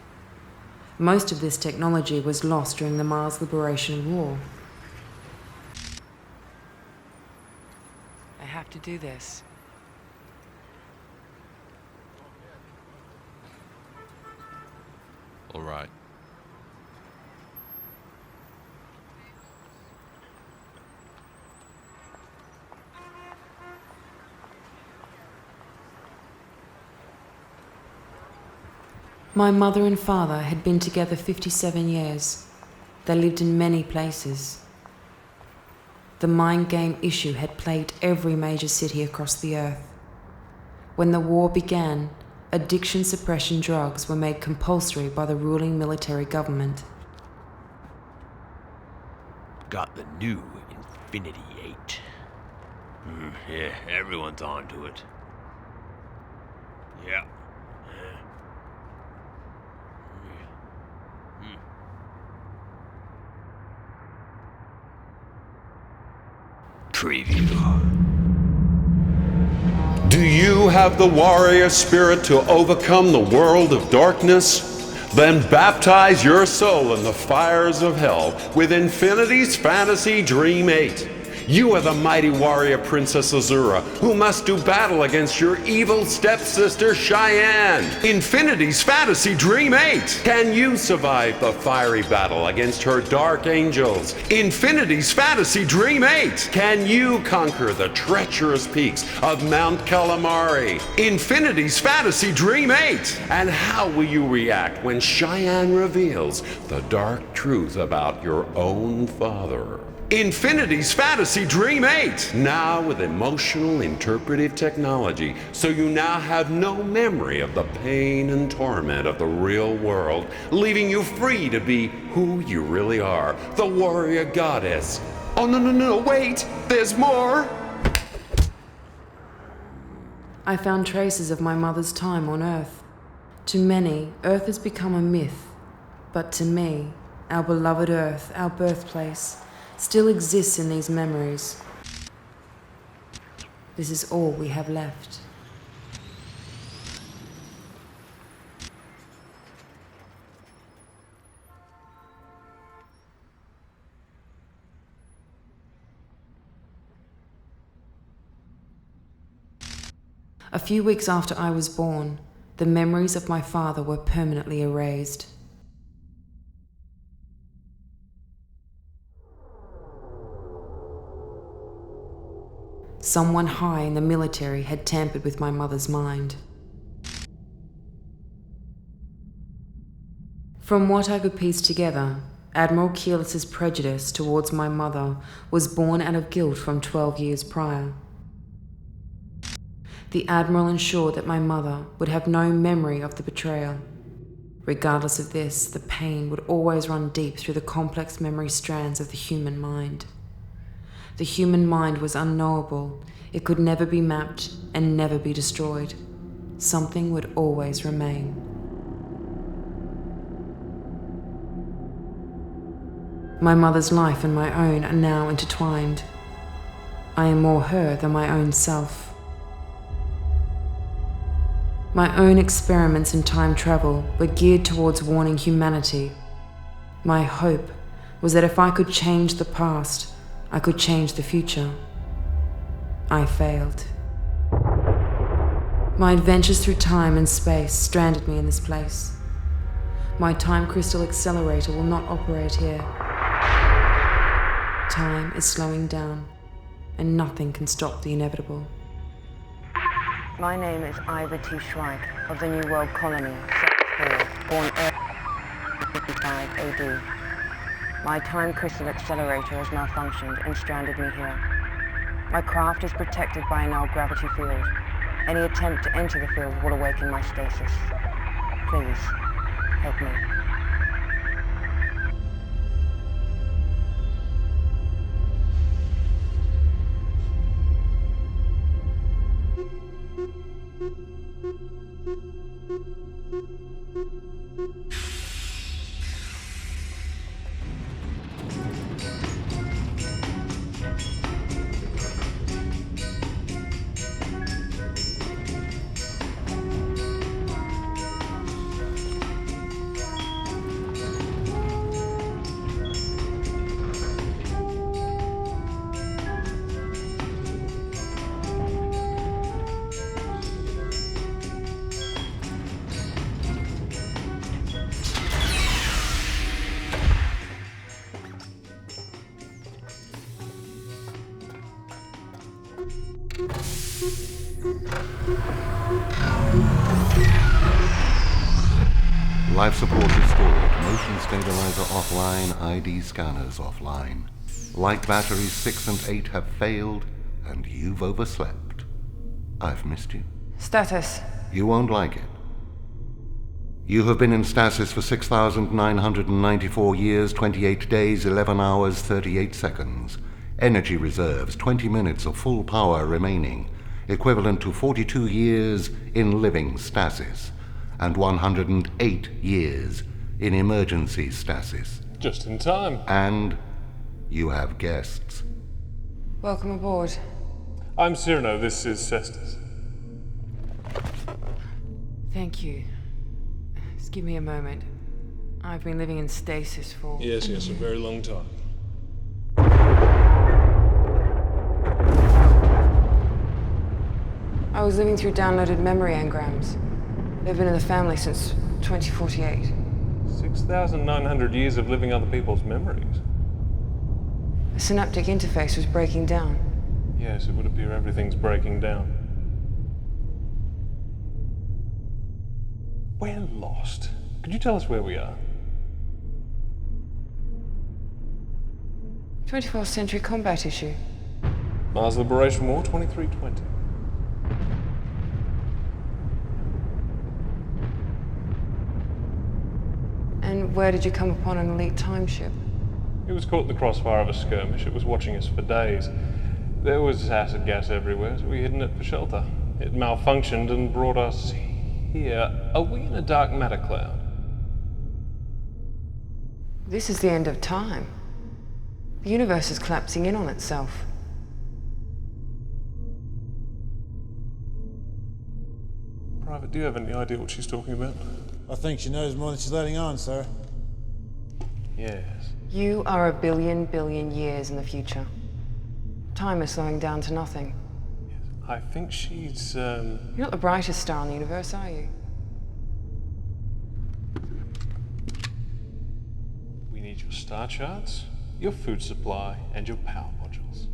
Most of this technology was lost during the Mars Liberation War. I have to do this. All right. My mother and father had been together 57 years. They lived in many places. The mind game issue had plagued every major city across the Earth. When the war began, addiction suppression drugs were made compulsory by the ruling military government. Got the new Infinity 8. Yeah, everyone's onto it. Yeah. Traitor. Do you have the warrior spirit to overcome the world of darkness? Then baptize your soul in the fires of hell with Infinity's Fantasy Dream 8. You are the mighty warrior Princess Azura, who must do battle against your evil stepsister Cheyenne. Infinity's Fantasy Dream 8. Can you survive the fiery battle against her dark angels? Infinity's Fantasy Dream 8. Can you conquer the treacherous peaks of Mount Calamari? Infinity's Fantasy Dream 8. And how will you react when Cheyenne reveals the dark truth about your own father? Infinity's Fantasy Dream 8! Now with emotional interpretive technology, so you now have no memory of the pain and torment of the real world, leaving you free to be who you really are, the warrior goddess. Oh no, wait! There's more! I found traces of my mother's time on Earth. To many, Earth has become a myth. But to me, our beloved Earth, our birthplace, still exists in these memories. This is all we have left. A few weeks after I was born, the memories of my father were permanently erased. Someone high in the military had tampered with my mother's mind. From what I could piece together, Admiral Keelis' prejudice towards my mother was born out of guilt from 12 years prior. The Admiral ensured that my mother would have no memory of the betrayal. Regardless of this, the pain would always run deep through the complex memory strands of the human mind. The human mind was unknowable. It could never be mapped and never be destroyed. Something would always remain. My mother's life and my own are now intertwined. I am more her than my own self. My own experiments in time travel were geared towards warning humanity. My hope was that if I could change the past, I could change the future. I failed. My adventures through time and space stranded me in this place. My time crystal accelerator will not operate here. Time is slowing down, and nothing can stop the inevitable. My name is Ivat Shryyke of the New World Colony, Sector 4, born Earth 55 AD. My time crystal accelerator has malfunctioned and stranded me here. My craft is protected by a null gravity field. Any attempt to enter the field will awaken my stasis. Please, help me. Life support restored, motion stabilizer offline, ID scanners offline. Light batteries 6 and 8 have failed, and you've overslept. I've missed you. Status. You won't like it. You have been in stasis for 6,994 years, 28 days, 11 hours, 38 seconds. Energy reserves, 20 minutes of full power remaining, equivalent to 42 years in living stasis, and 108 years in emergency stasis. Just in time. And you have guests. Welcome aboard. I'm Cyrano, this is Cestus. Thank you. Just give me a moment. I've been living in stasis for... Yes, a very long time. I was living through downloaded memory engrams. They've been in the family since 2048. 6,900 years of living other people's memories. The synaptic interface was breaking down. Yes, it would appear everything's breaking down. We're lost. Could you tell us where we are? 24th century combat issue. Mars Liberation War 2320. And where did you come upon an elite time ship? It was caught in the crossfire of a skirmish. It was watching us for days. There was acid gas everywhere, so we hid in it for shelter. It malfunctioned and brought us here. Are we in a dark matter cloud? This is the end of time. The universe is collapsing in on itself. Private, do you have any idea what she's talking about? I think she knows more than she's letting on, sir. Yes. You are a billion years in the future. Time is slowing down to nothing. Yes. I think she's, You're not the brightest star in the universe, are you? We need your star charts, your food supply, and your power modules.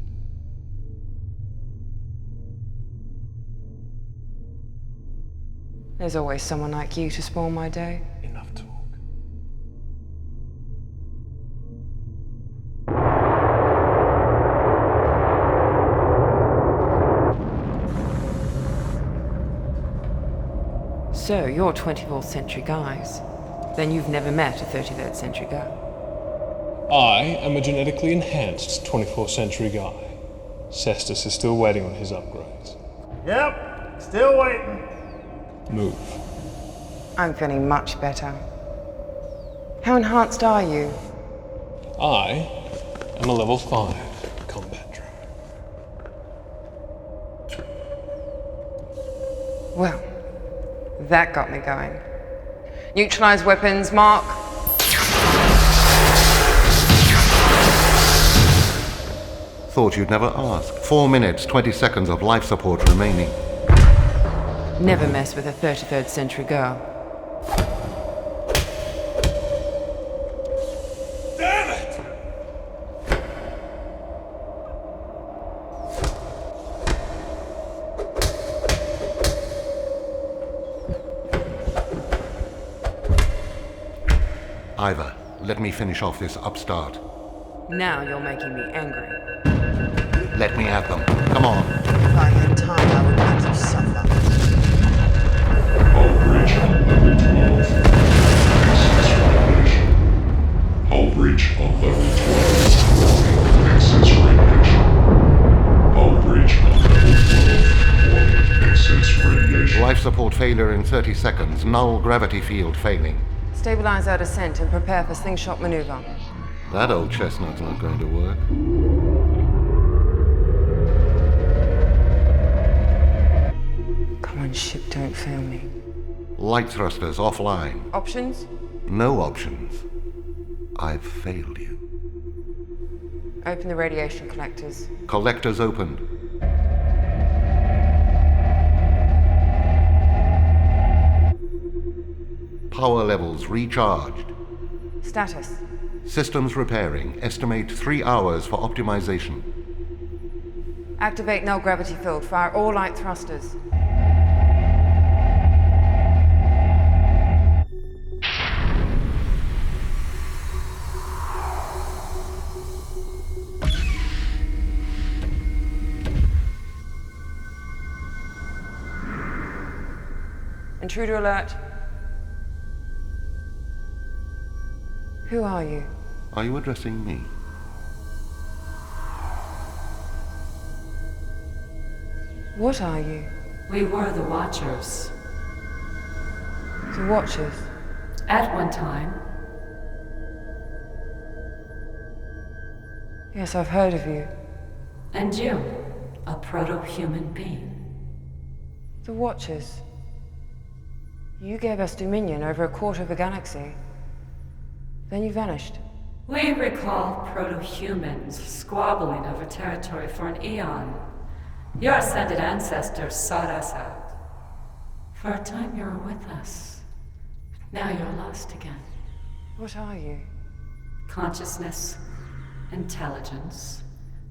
There's always someone like you to spoil my day. Enough talk. So, you're 24th century guys. Then you've never met a 33rd century guy. I am a genetically enhanced 24th century guy. Cestus is still waiting on his upgrades. Yep, still waiting. Move. I'm feeling much better. How enhanced are you? I am a level 5 combat drone. Well, that got me going. Neutralize weapons, mark. Thought you'd never ask. 4 minutes, 20 seconds of life support remaining. Never mess with a 33rd century girl. Damn it! Ivat, let me finish off this upstart. Now you're making me angry. Let me at them. Come on. If I had time, I would make you suffer. Hull breach on level 12. Access radiation. Hull breach on level 12. Access radiation. Hull breach on level 12. Access radiation. Life support failure in 30 seconds. Null gravity field failing. Stabilize our descent and prepare for slingshot maneuver. That old chestnut's not going to work. Come on, ship, don't fail me. Light thrusters offline. Options? No options. I've failed you. Open the radiation collectors. Collectors opened. Power levels recharged. Status. Systems repairing. Estimate 3 hours for optimization. Activate null gravity field. Fire all light thrusters. Intruder alert. Who are you? Are you addressing me? What are you? We were the Watchers. The Watchers? At one time. Yes, I've heard of you. And you, a proto-human being. The Watchers? You gave us dominion over a quarter of a galaxy. Then you vanished. We recall proto-humans squabbling over territory for an eon. Your ascended ancestors sought us out. For a time you were with us. Now you're lost again. What are you? Consciousness, intelligence,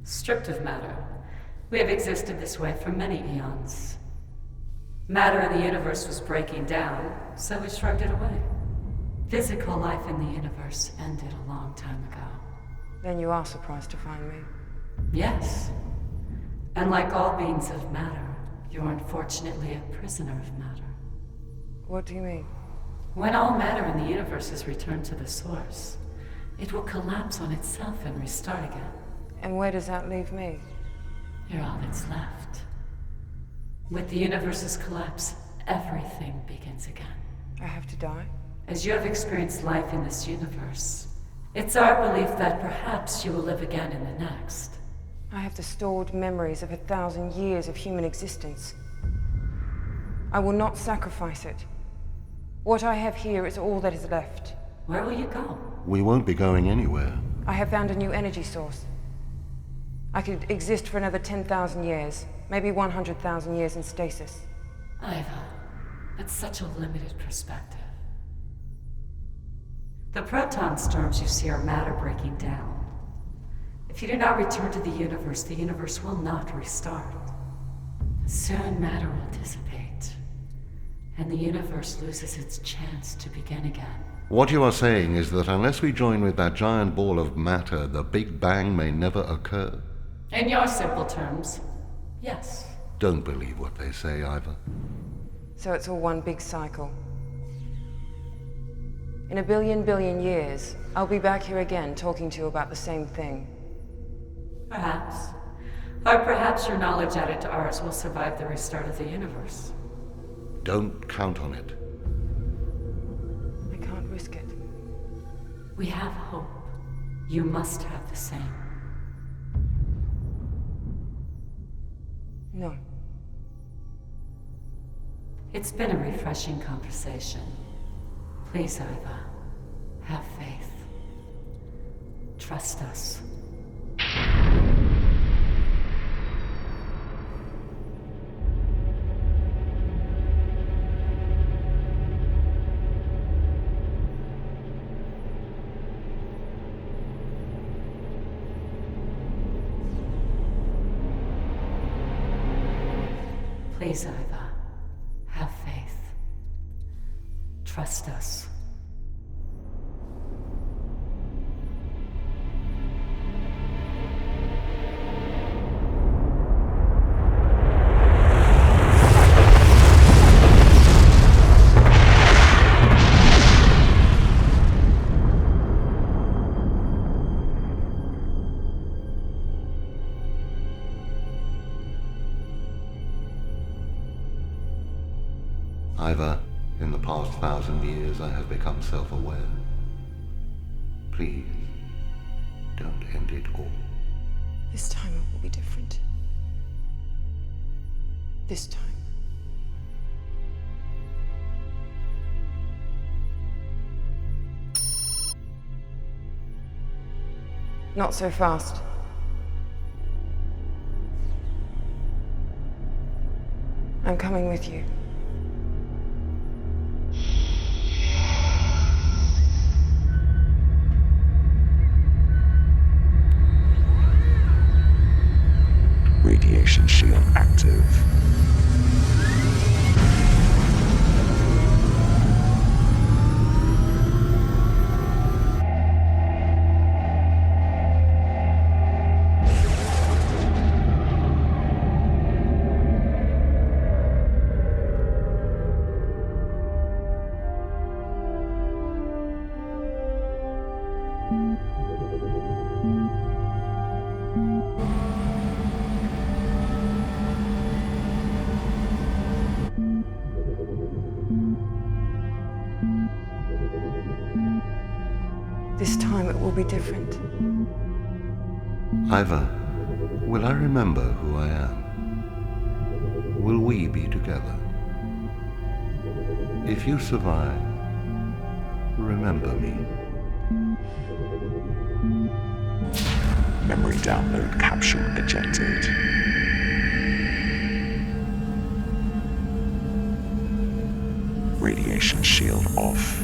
stripped of matter. We have existed this way for many eons. Matter in the universe was breaking down, so we shrugged it away. Physical life in the universe ended a long time ago. Then you are surprised to find me. Yes. And like all beings of matter, you're unfortunately a prisoner of matter. What do you mean? When all matter in the universe is returned to the source, it will collapse on itself and restart again. And where does that leave me? You're all that's left. With the universe's collapse, everything begins again. I have to die? As you have experienced life in this universe, it's our belief that perhaps you will live again in the next. I have the stored memories of 1,000 years of human existence. I will not sacrifice it. What I have here is all that is left. Where will you go? We won't be going anywhere. I have found a new energy source. I could exist for another 10,000 years, maybe 100,000 years in stasis. Iva, that's such a limited perspective. The proton storms you see are matter breaking down. If you do not return to the universe will not restart. Soon matter will dissipate, and the universe loses its chance to begin again. What you are saying is that unless we join with that giant ball of matter, the Big Bang may never occur? In your simple terms, yes. Don't believe what they say, Iva. So it's all one big cycle. In a billion years, I'll be back here again talking to you about the same thing. Perhaps. Or perhaps your knowledge added to ours will survive the restart of the universe. Don't count on it. I can't risk it. We have hope. You must have the same. No. It's been a refreshing conversation. Please, Iva, have faith. Trust us. Please, Iva, have faith. Trust us. Iva, in the past 1,000 years I have become self-aware. Please, don't end it all. This time it will be different. This time. Not so fast. I'm coming with you. Radiation shield active. be different. Ivat, will I remember who I am? Will we be together? If you survive, remember me. Memory download capsule ejected. Radiation shield off.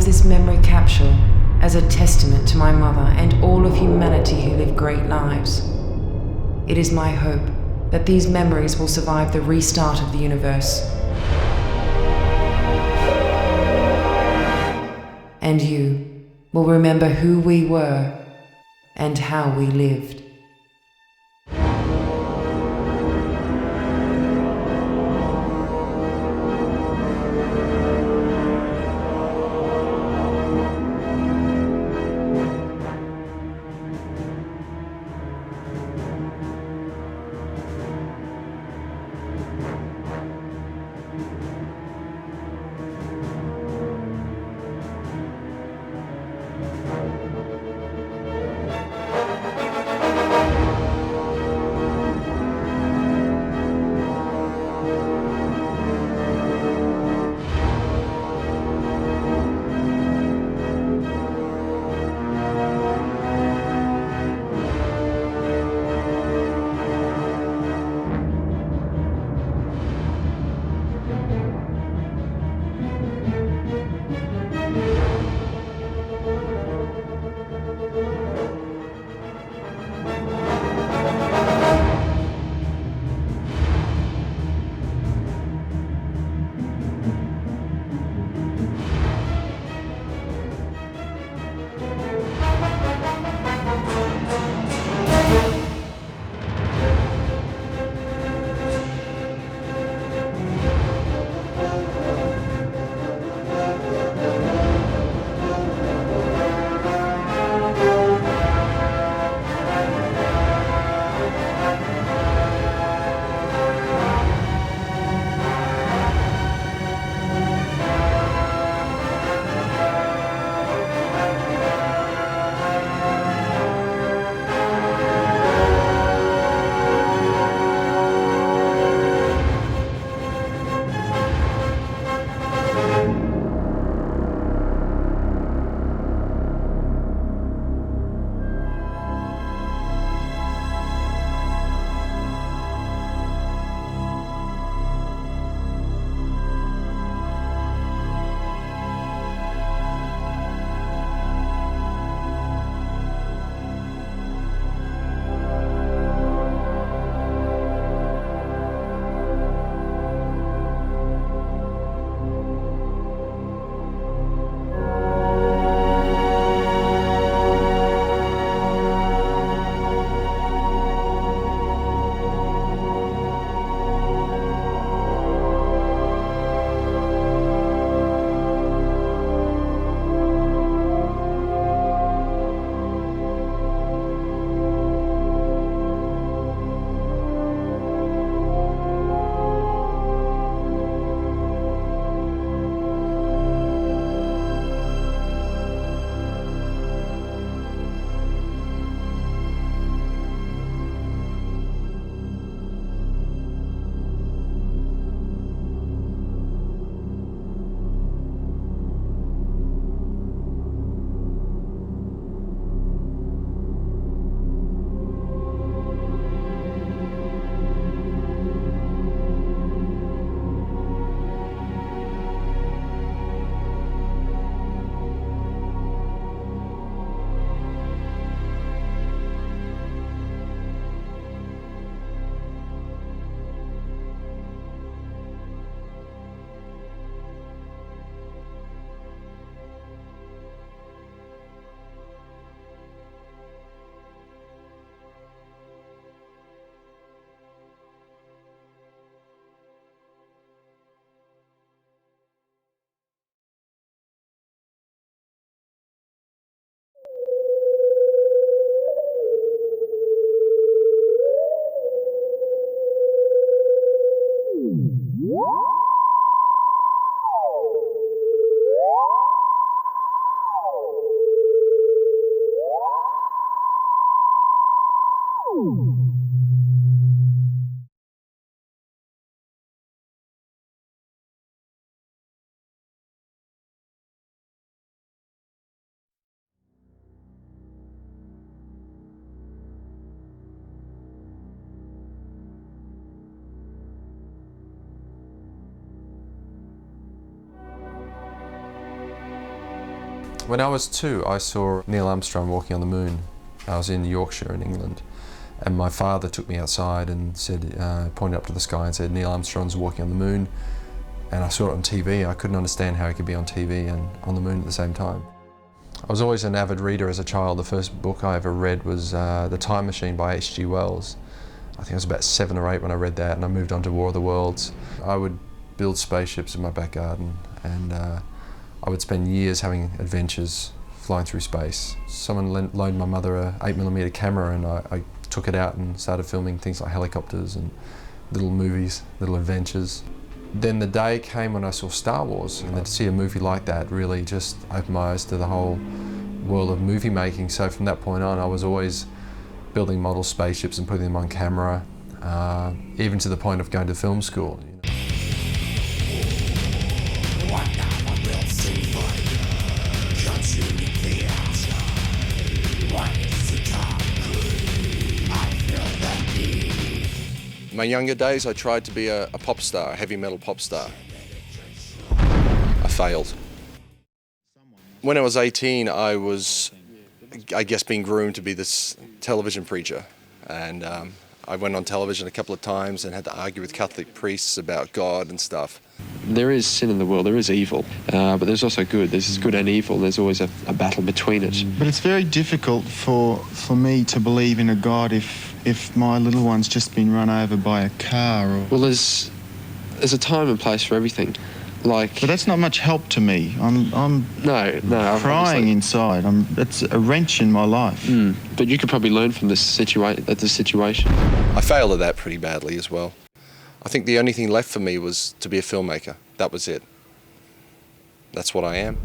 This memory capsule as a testament to my mother and all of humanity who live great lives. It is my hope that these memories will survive the restart of the universe. And you will remember who we were and how we lived. When I was 2, I saw Neil Armstrong walking on the moon. I was in Yorkshire in England, and my father took me outside and said, pointed up to the sky and said, Neil Armstrong's walking on the moon. And I saw it on TV. I couldn't understand how he could be on TV and on the moon at the same time. I was always an avid reader as a child. The first book I ever read was The Time Machine by H.G. Wells. I think I was about 7 or 8 when I read that, and I moved on to War of the Worlds. I would build spaceships in my back garden, and I would spend years having adventures flying through space. Someone loaned my mother a 8mm camera, and I took it out and started filming things like helicopters and little movies, little adventures. Then the day came when I saw Star Wars, and to see a movie like that really just opened my eyes to the whole world of movie making. So from that point on, I was always building model spaceships and putting them on camera, even to the point of going to film school. In my younger days, I tried to be a pop star, a heavy metal pop star. I failed. When I was 18, I was, I guess, being groomed to be this television preacher. And I went on television a couple of times and had to argue with Catholic priests about God and stuff. There is sin in the world, there is evil, but there's also good. There's good and evil, there's always a battle between it. But it's very difficult for me to believe in a God if my little one's just been run over by a car. Well, there's a time and place for everything. But that's not much help to me. I'm crying inside. It's a wrench in my life. But you could probably learn from this situation. I failed at that pretty badly as well. I think the only thing left for me was to be a filmmaker. That was it. That's what I am.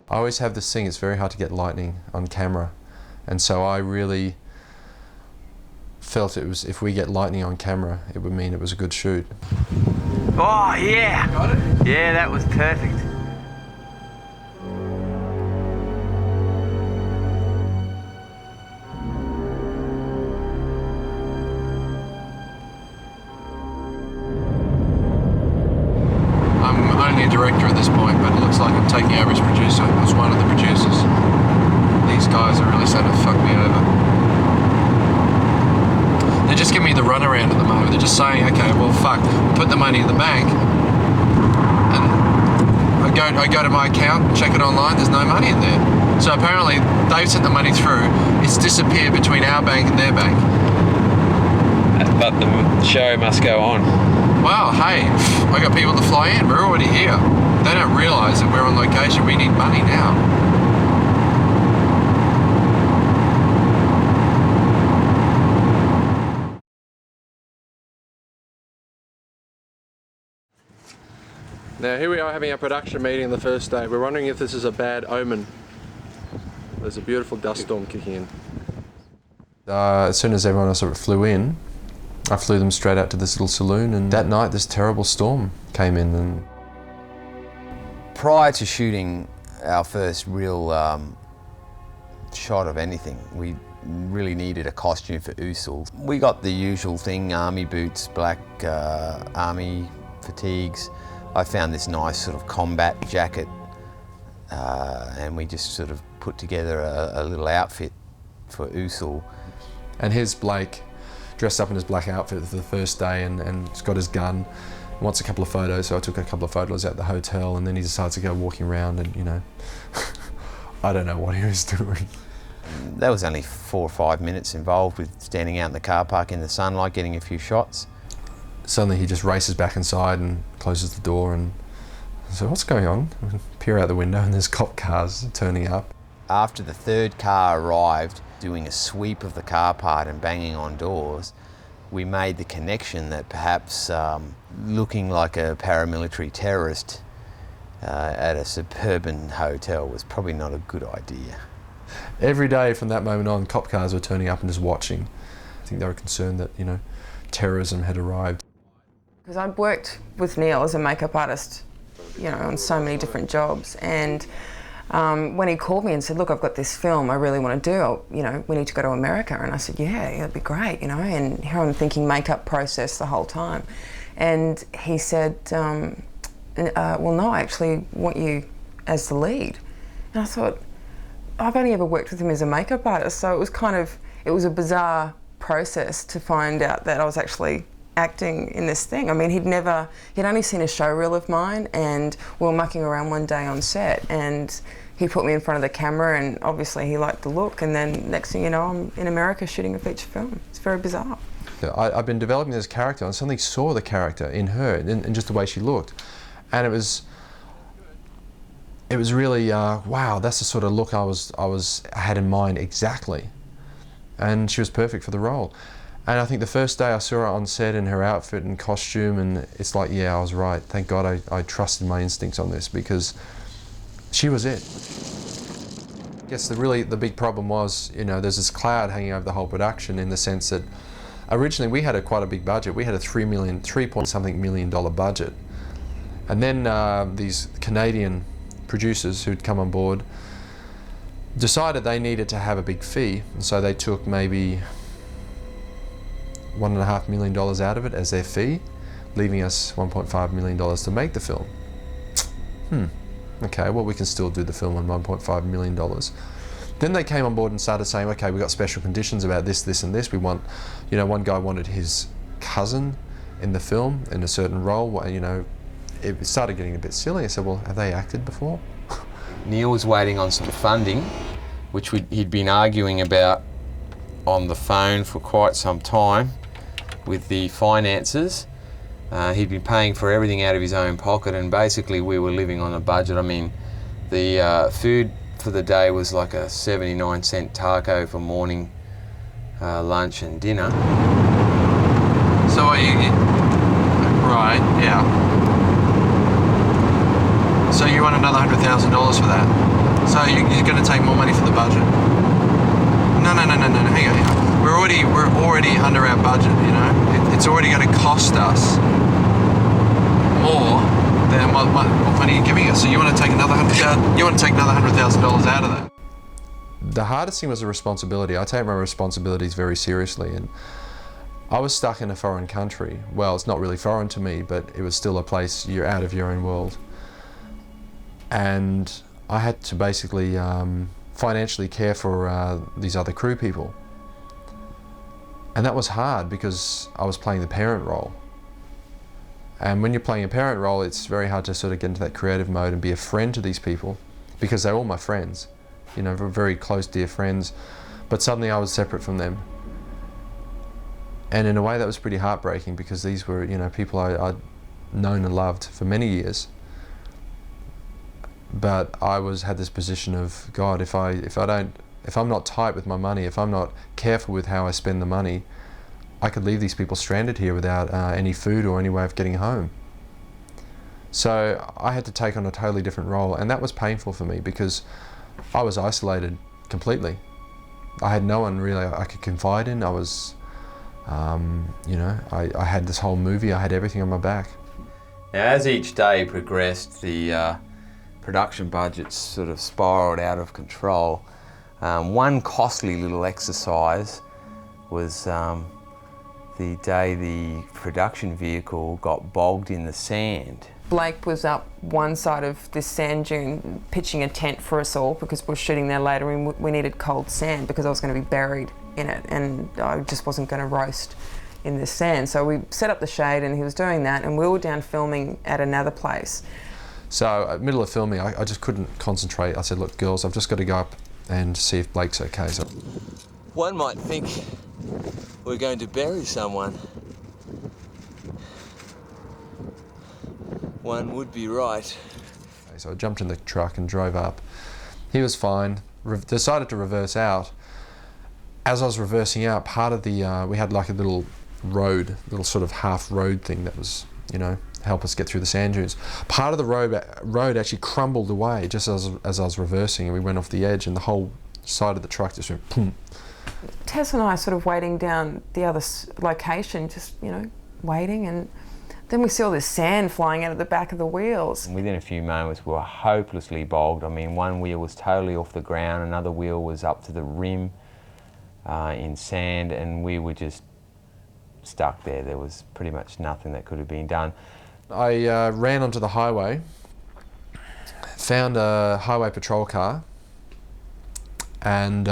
I always have this thing, it's very hard to get lightning on camera, and so I really felt it was, if we get lightning on camera, it would mean it was a good shoot. Oh yeah! Got it? Yeah, that was perfect. I'm only a director at this point, but it looks like I'm taking over as producer. I was one of the producers. These guys are really starting to fuck me over. They're just giving me the runaround at the moment. They're just saying, okay, well, fuck, put the money in the bank, and I go to my account, check it online, there's no money in there. So apparently they've sent the money through, it's disappeared between our bank and their bank. But the show must go on. Well, hey, I got people to fly in, we're already here. They don't realise that we're on location, we need money now. Now here we are having our production meeting the first day. We're wondering if this is a bad omen. There's a beautiful dust storm kicking in. As soon as everyone else flew in, I flew them straight out to this little saloon, and that night this terrible storm came in. And prior to shooting our first real shot of anything, we really needed a costume for Usul. We got the usual thing, army boots, black army fatigues. I found this nice sort of combat jacket, and we just sort of put together a little outfit for Usul. And here's Blake, dressed up in his black outfit for the first day, and he's got his gun, wants a couple of photos, so I took a couple of photos at the hotel, and then he decides to go walking around and, you know, I don't know what he was doing. There was only 4 or 5 minutes involved with standing out in the car park in the sunlight, getting a few shots. Suddenly he just races back inside and closes the door, and so what's going on? We peer out the window and there's cop cars turning up. After the third car arrived, doing a sweep of the car park and banging on doors, we made the connection that perhaps looking like a paramilitary terrorist at a suburban hotel was probably not a good idea. Every day from that moment on, cop cars were turning up and just watching. I think they were concerned that, terrorism had arrived. Because I'd worked with Neil as a makeup artist, on so many different jobs, and when he called me and said, look, I've got this film I really want to do, we need to go to America. And I said, yeah, that'd be great, and here I'm thinking makeup process the whole time. And he said, well, no, I actually want you as the lead. And I thought, I've only ever worked with him as a makeup artist, so it was a bizarre process to find out that I was actually acting in this thing. I mean, he'd only seen a showreel of mine, and we were mucking around one day on set, and he put me in front of the camera, and obviously he liked the look, and then next thing you know, I'm in America shooting a feature film. It's very bizarre. I've been developing this character, and suddenly saw the character in her, and just the way she looked. And it was really, wow, that's the sort of look I had in mind exactly. And she was perfect for the role. And I think the first day I saw her on set in her outfit and costume, and it's like, yeah, I was right. Thank God I trusted my instincts on this, because she was it. I guess the big problem was, there's this cloud hanging over the whole production, in the sense that originally we had quite a big budget. We had a $3-point-something million budget. And then these Canadian producers who'd come on board decided they needed to have a big fee, and so they took maybe $1.5 million out of it as their fee, leaving us $1.5 million to make the film. Okay, well, we can still do the film on $1.5 million. Then they came on board and started saying, okay, we've got special conditions about this, this, and this. We want, one guy wanted his cousin in the film in a certain role, it started getting a bit silly. I said, well, have they acted before? Neil was waiting on some funding, which he'd been arguing about on the phone for quite some time with the finances. He'd been paying for everything out of his own pocket, and basically we were living on a budget. I mean, the food for the day was like a 79-cent taco for morning, lunch and dinner. So right, yeah. So you want another $100,000 for that? So you're going to take more money for the budget? No, hang on. We're already under our budget, It's already going to cost us more than what money you're giving us. So you want to take another $100,000 out of that? The hardest thing was the responsibility. I take my responsibilities very seriously, and I was stuck in a foreign country. Well, it's not really foreign to me, but it was still a place you're out of your own world. And I had to basically financially care for these other crew people. And that was hard, because I was playing the parent role. And when you're playing a parent role, it's very hard to sort of get into that creative mode and be a friend to these people, because they're all my friends, very close, dear friends. But suddenly I was separate from them. And in a way that was pretty heartbreaking, because these were, people I'd known and loved for many years. But I had this position of, God, if I'm not tight with my money, if I'm not careful with how I spend the money, I could leave these people stranded here without any food or any way of getting home. So I had to take on a totally different role, and that was painful for me, because I was isolated completely. I had no one really I could confide in. I was, I had this whole movie, I had everything on my back. Now, as each day progressed, the production budgets sort of spiraled out of control. One costly little exercise was the day the production vehicle got bogged in the sand. Blake was up one side of this sand dune pitching a tent for us all, because we were shooting there later and we needed cold sand because I was going to be buried in it, and I just wasn't going to roast in this sand. So we set up the shade and he was doing that, and we were down filming at another place. So, middle of filming, I just couldn't concentrate. I said, look, girls, I've just got to go up and see if Blake's okay. So, one might think we're going to bury someone. One would be right. So I jumped in the truck and drove up. He was fine, decided to reverse out. As I was reversing out, part of the, we had like a little sort of half road thing that was, help us get through the sand dunes. Part of the road actually crumbled away just as I was reversing, and we went off the edge, and the whole side of the truck just went boom. Tess and I are sort of waiting down the other location, just, you know, waiting, and then we see all this sand flying out of the back of the wheels. Within a few moments we were hopelessly bogged. I mean, one wheel was totally off the ground, another wheel was up to the rim in sand, and we were just stuck there. There was pretty much nothing that could have been done. I ran onto the highway, found a highway patrol car, and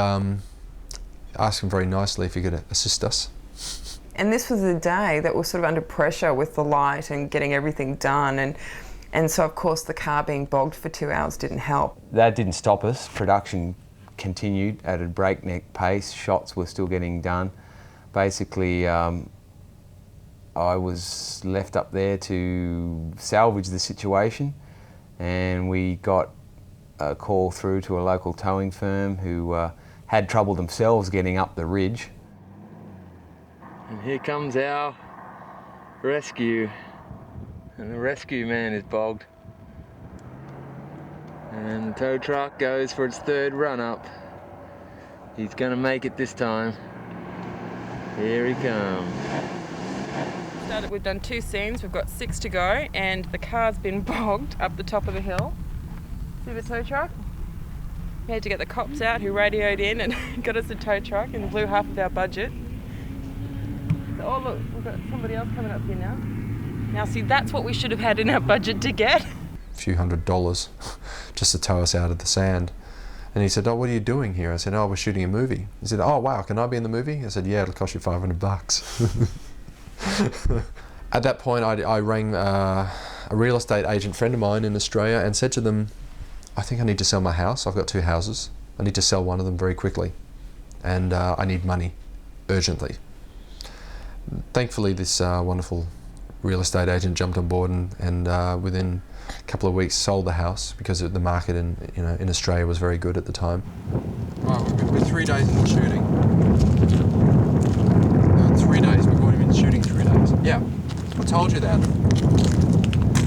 asked him very nicely if he could assist us. And this was a day that was sort of under pressure with the light and getting everything done, and so of course the car being bogged for 2 hours didn't help. That didn't stop us. Production continued at a breakneck pace. Shots were still getting done. Basically, I was left up there to salvage the situation, and we got a call through to a local towing firm who had trouble themselves getting up the ridge. And here comes our rescue, and the rescue man is bogged. And the tow truck goes for its third run up. He's gonna make it this time. Here he comes. We've done 2 scenes, we've got 6 to go, and the car's been bogged up the top of the hill. See the tow truck? We had to get the cops out who radioed in and got us a tow truck and blew half of our budget. Oh look, we've got somebody else coming up here now. Now see, that's what we should have had in our budget to get. A few $100 just to tow us out of the sand. And he said, oh, what are you doing here? I said, oh, we're shooting a movie. He said, oh wow, can I be in the movie? I said, yeah, it'll cost you $500. At that point, I rang a real estate agent friend of mine in Australia and said to them, I think I need to sell my house. I've got 2 houses. I need to sell one of them very quickly. And I need money urgently. Thankfully, this wonderful real estate agent jumped on board and within a couple of weeks sold the house because the market in Australia was very good at the time. Right, we're 3 days into shooting. 3 days, we've already been shooting 3 days. Yeah, I told you that.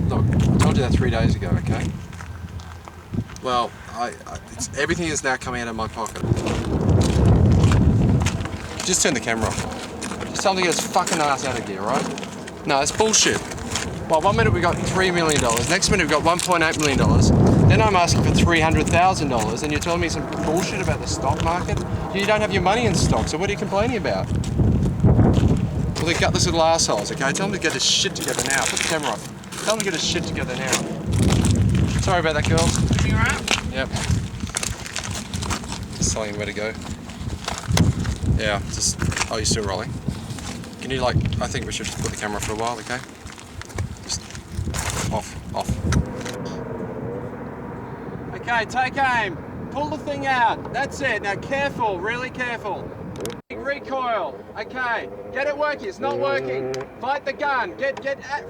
Look, I told you that 3 days ago, okay? Well, everything is now coming out of my pocket. Just turn the camera off. Just tell them to get his fucking ass out of gear, right? No, it's bullshit. Well, 1 minute we got $3 million, next minute we got $1.8 million, then I'm asking for $300,000 and you're telling me some bullshit about the stock market? You don't have your money in stock, so what are you complaining about? Well, they're gutless little assholes, okay? Tell them to get his shit together now. Put the camera off. Tell them to get his shit together now. Sorry about that, girl. Everything all right? Yep. Just telling you where to go. Yeah, oh, you're still rolling? Can you, I think we should just put the camera for a while, okay? Just off. Okay, take aim. Pull the thing out. That's it. Now careful, really careful. Recoil. Okay, get it working. It's not working. Fight the gun. Get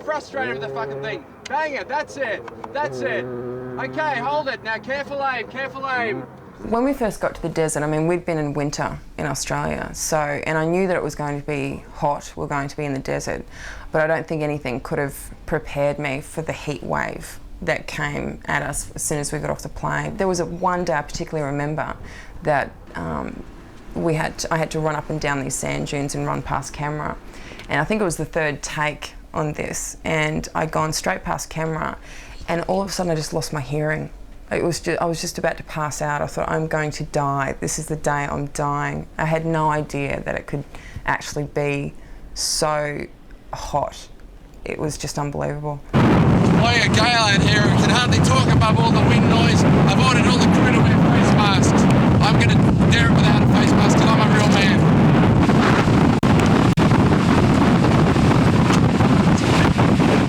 frustrated with the fucking thing. Bang it. That's it. Okay, hold it. Now careful aim. When we first got to the desert, I mean, we'd been in winter in Australia, and I knew that it was going to be hot, we're going to be in the desert, but I don't think anything could have prepared me for the heat wave that came at us as soon as we got off the plane. There was one day I particularly remember that I had to run up and down these sand dunes and run past camera, and I think it was the 3rd take on this, and I'd gone straight past camera, and all of a sudden I just lost my hearing. I was just about to pass out. I thought, I'm going to die. This is the day I'm dying. I had no idea that it could actually be so hot. It was just unbelievable. Boy, a gale out here. I can hardly talk above all the wind noise. I've ordered all the crew to wear face masks. I'm going to dare it without a face mask till I'm a real man.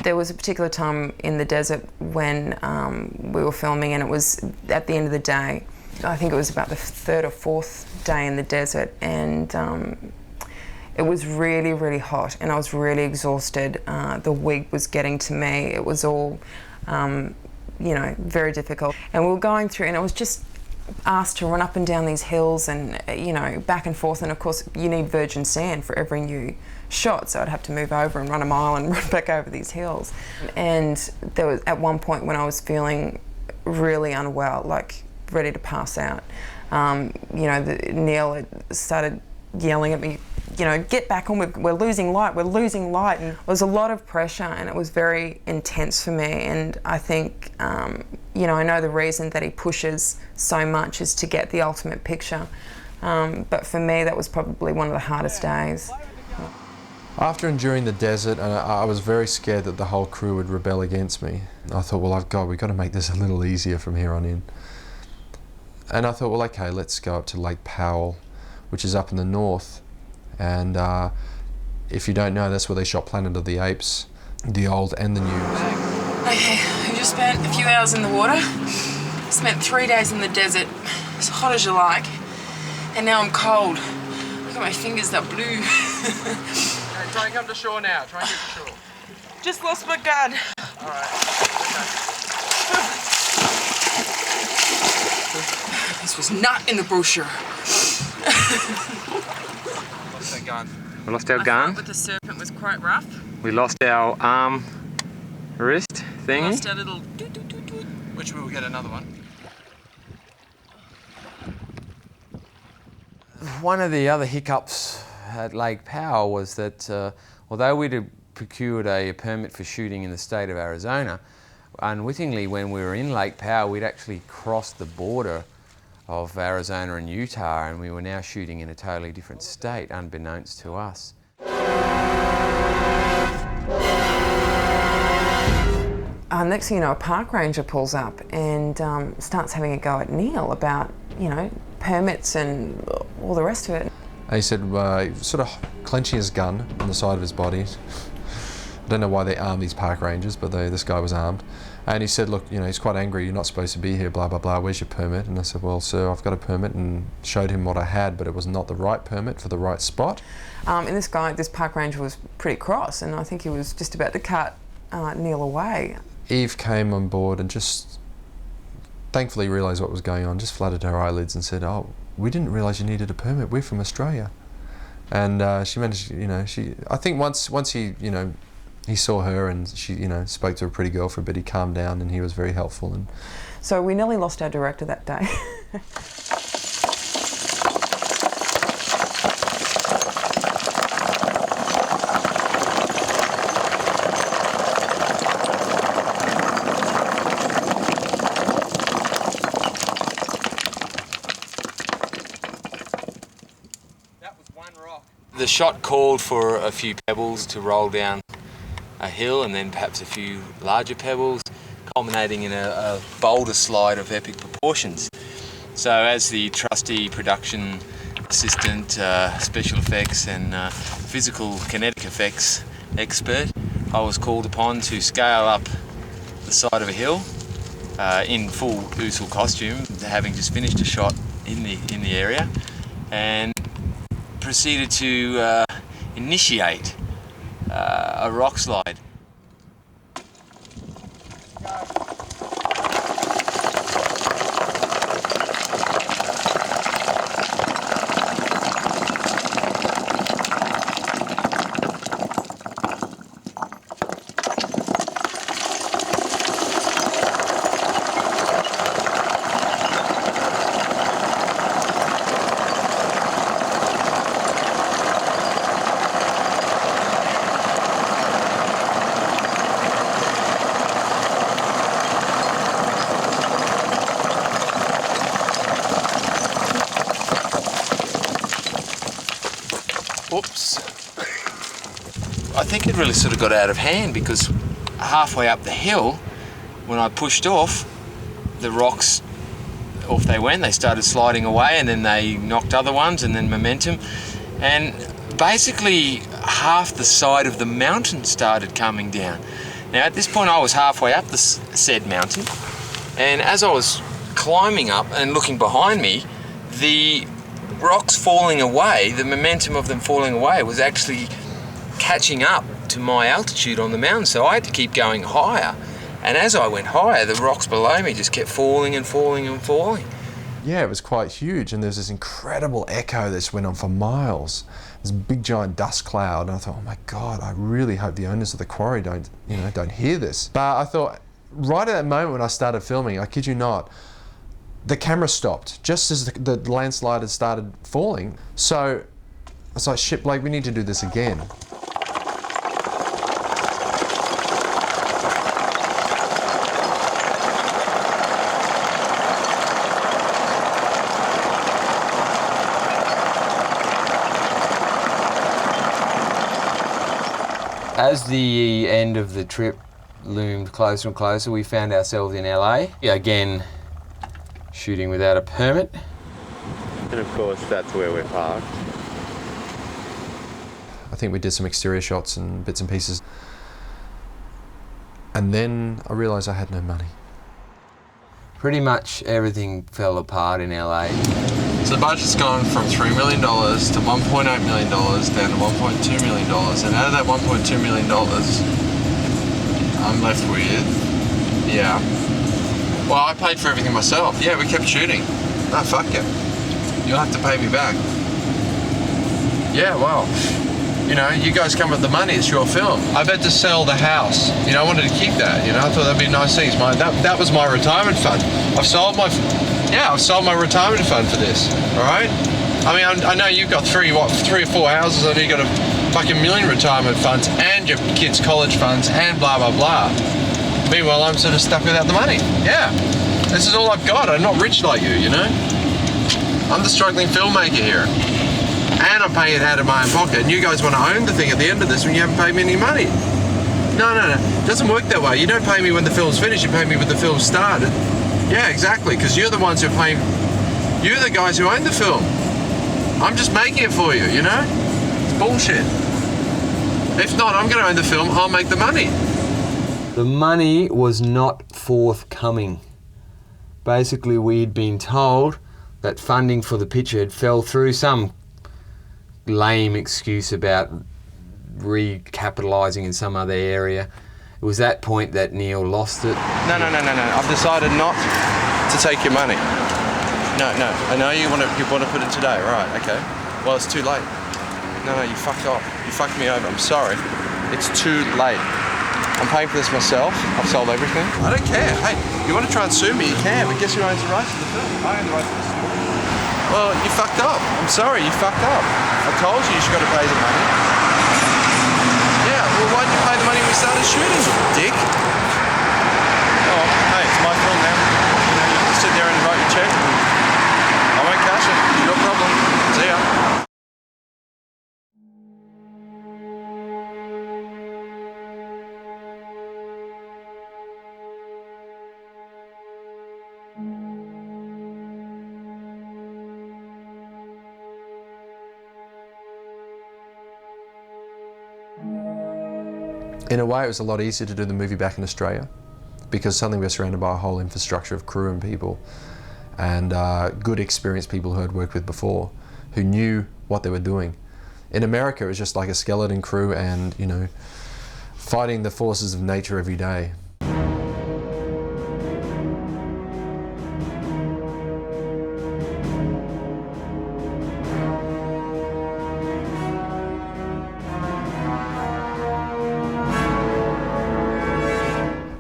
There was a particular time in the desert when we were filming, and it was at the end of the day. I think it was about the 3rd or 4th day in the desert, and it was really, really hot, and I was really exhausted. The wig was getting to me. It was all, very difficult. And we were going through, and it was just asked to run up and down these hills and, back and forth. And of course, you need virgin sand for every new shot, so I'd have to move over and run a mile and run back over these hills. And there was at one point when I was feeling really unwell, like ready to pass out. Neil started yelling at me, get back on, we're losing light, we're losing light. And it was a lot of pressure, and it was very intense for me. And I think, I know the reason that he pushes so much is to get the ultimate picture. But for me, that was probably one of the hardest days. After enduring the desert, I was very scared that the whole crew would rebel against me. I thought, well, we've got to make this a little easier from here on in. And I thought, well, okay, let's go up to Lake Powell, which is up in the north. And if you don't know, that's where they shot Planet of the Apes, the old and the new. Okay, we just spent a few hours in the water, spent 3 days in the desert, as hot as you like, and now I'm cold. Look at my fingers, they're blue. Okay, try and come to shore now, try and get to shore. Just lost my gun. All right, okay. This was not in the brochure. Lost our gun. We lost our I gun. thought with the serpent was quite rough. We lost our arm wrist thingy. Lost our little Which we'll get another one. One of the other hiccups at Lake Powell was that although we'd have procured a permit for shooting in the state of Arizona, unwittingly when we were in Lake Powell, we'd actually crossed the border of Arizona and Utah, and we were now shooting in a totally different state, unbeknownst to us. Next thing you know, a park ranger pulls up and starts having a go at Neil about, permits and all the rest of it. And he said, sort of clenching his gun on the side of his body. I don't know why they arm these park rangers, but this guy was armed. And he said, look, he's quite angry, you're not supposed to be here, blah, blah, blah, where's your permit? And I said, well, sir, I've got a permit, and showed him what I had, but it was not the right permit for the right spot. And this park ranger was pretty cross, and I think he was just about to cut Neil away. Eve came on board and just thankfully realised what was going on, just fluttered her eyelids and said, oh, we didn't realise you needed a permit, we're from Australia. And she managed, I think once he, he saw her and she, spoke to a pretty girl for a bit, he calmed down and he was very helpful. And so we nearly lost our director that day. The shot called for a few pebbles to roll down a hill, and then perhaps a few larger pebbles, culminating in a boulder slide of epic proportions. So as the trusty production assistant, special effects and physical kinetic effects expert, I was called upon to scale up the side of a hill in full Usul costume, having just finished a shot in the area, and proceeded to initiate a rock slide. Oops. I think it really sort of got out of hand, because halfway up the hill, when I pushed off, the rocks, off they went, they started sliding away, and then they knocked other ones, and then momentum. And basically half the side of the mountain started coming down. Now at this point I was halfway up the said mountain, and as I was climbing up and looking behind me, the rocks falling away, the momentum of them falling away was actually catching up to my altitude on the mountain, so I had to keep going higher. And as I went higher, the rocks below me just kept falling and falling and falling. Yeah, it was quite huge, and there's this incredible echo that just went on for miles. This big giant dust cloud, and I thought, oh my God, I really hope the owners of the quarry don't hear this. But I thought, right at that moment when I started filming, I kid you not, the camera stopped just as the landslide had started falling. So I was like, shit, Blake, we need to do this again. As the end of the trip loomed closer and closer, we found ourselves in LA. Again, shooting without a permit. And of course, that's where we're parked. I think we did some exterior shots and bits and pieces. And then I realised I had no money. Pretty much everything fell apart in LA. So the budget's gone from $3 million to $1.8 million down to $1.2 million. And out of that $1.2 million, I'm left with, yeah. Well, I paid for everything myself. Yeah, we kept shooting. No, fuck it. You'll have to pay me back. Yeah, well, you know, you guys come with the money, it's your film. I had to sell the house. You know, I wanted to keep that, you know, I thought that'd be a nice thing. That was my retirement fund. I've sold my retirement fund for this, all right? I mean, I know you've got three or four houses, I know you've got a fucking million retirement funds and your kids' college funds and blah, blah, blah. Meanwhile, I'm sort of stuck without the money. Yeah, this is all I've got. I'm not rich like you know? I'm the struggling filmmaker here. And I'm paying it out of my own pocket. And you guys want to own the thing at the end of this when you haven't paid me any money. No. It doesn't work that way. You don't pay me when the film's finished, you pay me when the film started. Yeah, exactly, because you're the ones who are paying... You're the guys who own the film. I'm just making it for you, you know? It's bullshit. If not, I'm going to own the film, I'll make the money. The money was not forthcoming. Basically, we'd been told that funding for the picture had fell through, some lame excuse about recapitalising in some other area. It was that point that Neil lost it. No. I've decided not to take your money. No. I know you want to put it today, right? Okay. Well, it's too late. No, you fucked off. You fucked me over. I'm sorry. It's too late. I'm paying for this myself. I've sold everything. I don't care. Hey, you want to try and sue me, you can, but guess who owns the rights to the film? I own the rights to the story. Well, you fucked up. I'm sorry, you fucked up. I told you should got to pay the money. Yeah, well, why didn't you pay the money when we started shooting, you dick? Oh, hey, it's my film now. You know, you can sit there and write your check. I won't cash it. It's your problem. See ya. In a way, it was a lot easier to do the movie back in Australia because suddenly we were surrounded by a whole infrastructure of crew and people and good experienced people who I'd worked with before who knew what they were doing. In America, it was just like a skeleton crew and, you know, fighting the forces of nature every day.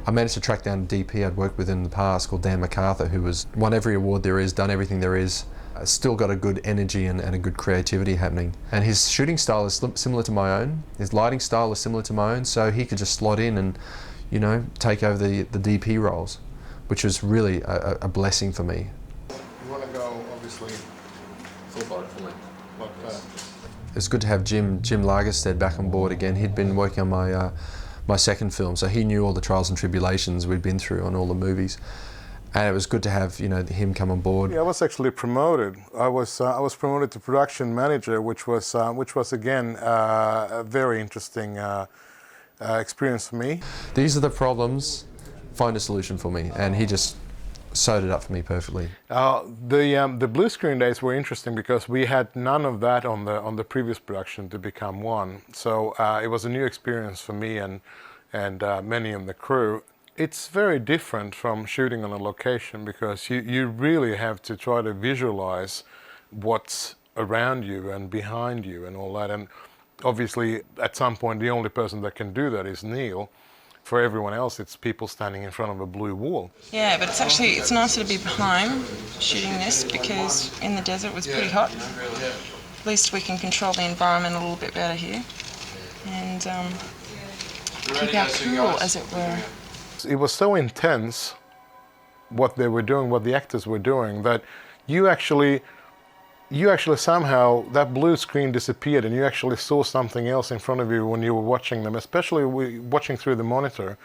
I managed to track down a DP I'd worked with in the past called Dan MacArthur, who has won every award there is, done everything there is, still got a good energy and a good creativity happening. And his shooting style is similar to my own, his lighting style is similar to my own, so he could just slot in and, you know, take over the DP roles, which was really a blessing for me. You want to go, obviously, full body for me. It's good to have Jim Lagerstead back on board again. He'd been working on my second film, so he knew all the trials and tribulations we'd been through on all the movies, and it was good to have, you know, him come on board. Yeah, I was actually promoted. I was promoted to production manager, which was again a very interesting experience for me. These are the problems. Find a solution for me, and he just sewed it up for me perfectly. The blue screen days were interesting because we had none of that on the previous production to become one. So it was a new experience for me and many in the crew. It's very different from shooting on a location because you really have to try to visualize what's around you and behind you and all that. And obviously, at some point, the only person that can do that is Neil. for everyone else, it's people standing in front of a blue wall. Yeah, but it's nicer to be home shooting this because in the desert it was pretty hot. At least we can control the environment a little bit better here and keep our cool, as it were. It was so intense what they were doing, what the actors were doing, that you actually somehow, that blue screen disappeared and you actually saw something else in front of you when you were watching them, especially watching through the monitor.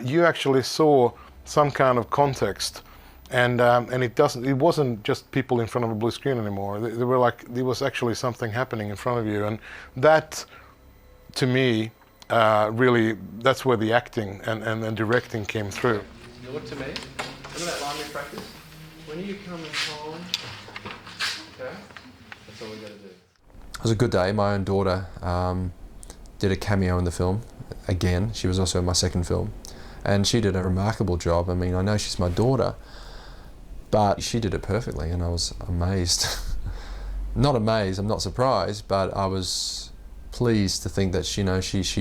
You actually saw some kind of context, and it wasn't just people in front of a blue screen anymore. They were like, there was actually something happening in front of you, and that, to me, really, that's where the acting and directing came through. You look to me. Remember that line we practiced? When are you coming home? Okay? That's all we got to do. It was a good day. My own daughter did a cameo in the film. Again, she was also in my second film. And she did a remarkable job. I mean, I know she's my daughter, but she did it perfectly, and I was amazed. Not amazed, I'm not surprised, but I was pleased to think that she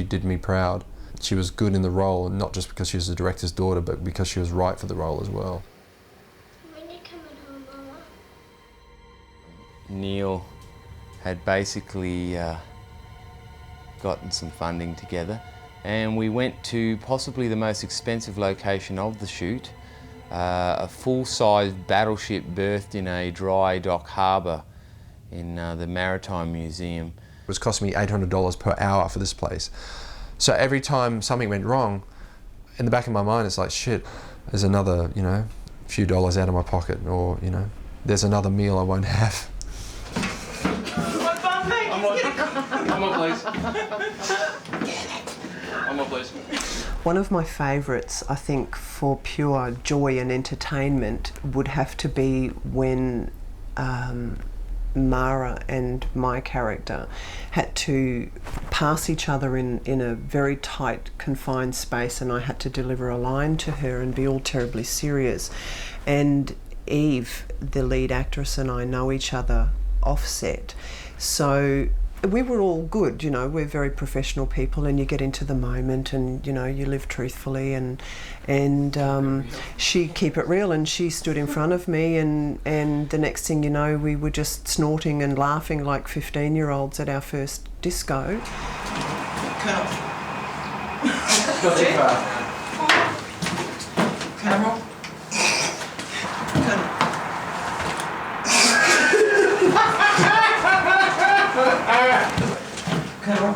did me proud. She was good in the role, not just because she was the director's daughter, but because she was right for the role as well. When are you coming home, Mama? Neil had basically gotten some funding together, and we went to possibly the most expensive location of the shoot, a full-size battleship berthed in a dry dock harbour in the Maritime Museum. It was costing me $800 per hour for this place. So every time something went wrong, in the back of my mind it's like, shit, there's another, few dollars out of my pocket, or, there's another meal I won't have. One of my favourites, I think, for pure joy and entertainment would have to be when Mara and my character had to pass each other in a very tight, confined space, and I had to deliver a line to her and be all terribly serious. And Eve, the lead actress, and I know each other offset. So we were all good, we're very professional people, and you get into the moment and, you live truthfully, and she keep it real, and she stood in front of me, and the next thing you know, we were just snorting and laughing like 15-year-olds at our first disco. Colonel. Admiral? Colonel.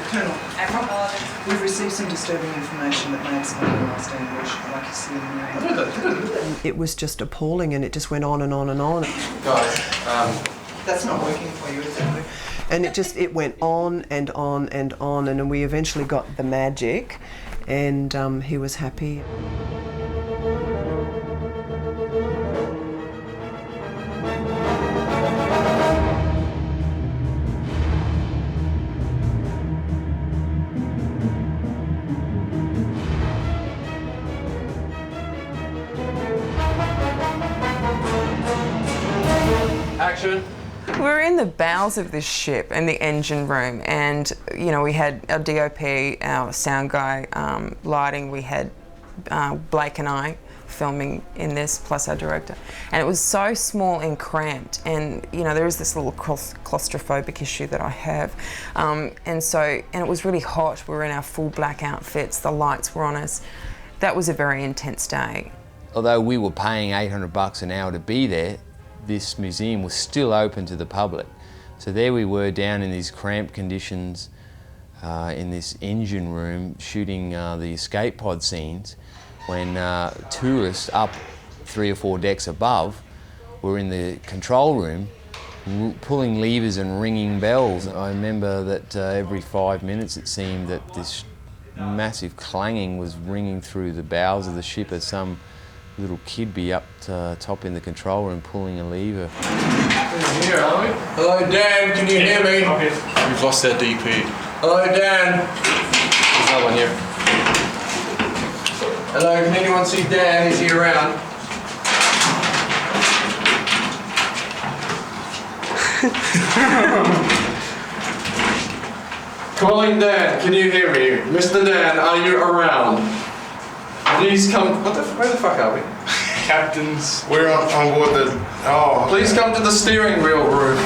Colonel. Admiral. We've received some disturbing information that may explain the last ambush. I'd like to see them. It was just appalling, and it just went on and on and on. Guys, that's not working for you, is it? And it went on and on and on, and then we eventually got the magic, and he was happy. Action. We were in the bowels of this ship in the engine room, and we had our DOP, our sound guy, lighting. We had Blake and I filming in this, plus our director, and it was so small and cramped. And there is this little claustrophobic issue that I have, and it was really hot. We were in our full black outfits. The lights were on us. That was a very intense day. Although we were paying $800 an hour to be there, this museum was still open to the public. So there we were down in these cramped conditions in this engine room shooting the escape pod scenes when tourists up 3 or 4 decks above were in the control room pulling levers and ringing bells. I remember that every 5 minutes it seemed that this massive clanging was ringing through the bowels of the ship as some little kid be up top in the control room pulling a lever. Here, are we? Hello, Dan, can you hear me? We've lost our DP. Hello, Dan. There's another one here. Hello, can anyone see Dan? Is he around? Calling Dan, can you hear me? Mr. Dan, are you around? Please come. Where the fuck are we? Captains. We're on board the. Oh. Please come to the steering wheel room.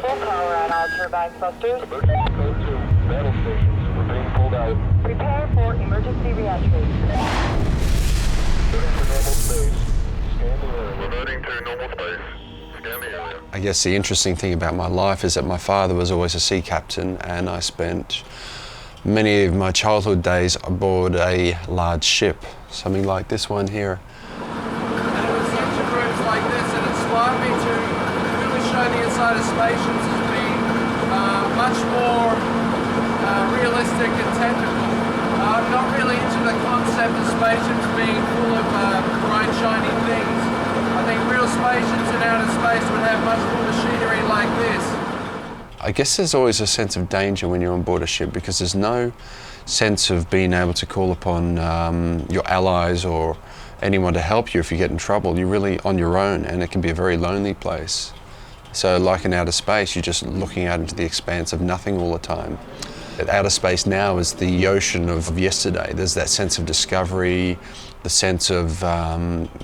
Full power on all turbine thrusters. Code 2, battle stations. We're being pulled out. Prepare for emergency reentry. Reverting to normal space. Scan the area. I guess the interesting thing about my life is that my father was always a sea captain, and I spent many of my childhood days aboard a large ship, something like this one here. And it was such rooms like this that inspired me to really show the inside of spaceships as being much more realistic and technical. I'm not really into the concept of spaceships being full of bright, shiny things. I think real spaceships in outer space would have much more machinery like this. I guess there's always a sense of danger when you're on board a ship because there's no sense of being able to call upon your allies or anyone to help you if you get in trouble. You're really on your own, and it can be a very lonely place. So like in outer space, you're just looking out into the expanse of nothing all the time. Outer space now is the ocean of yesterday. There's that sense of discovery, the sense of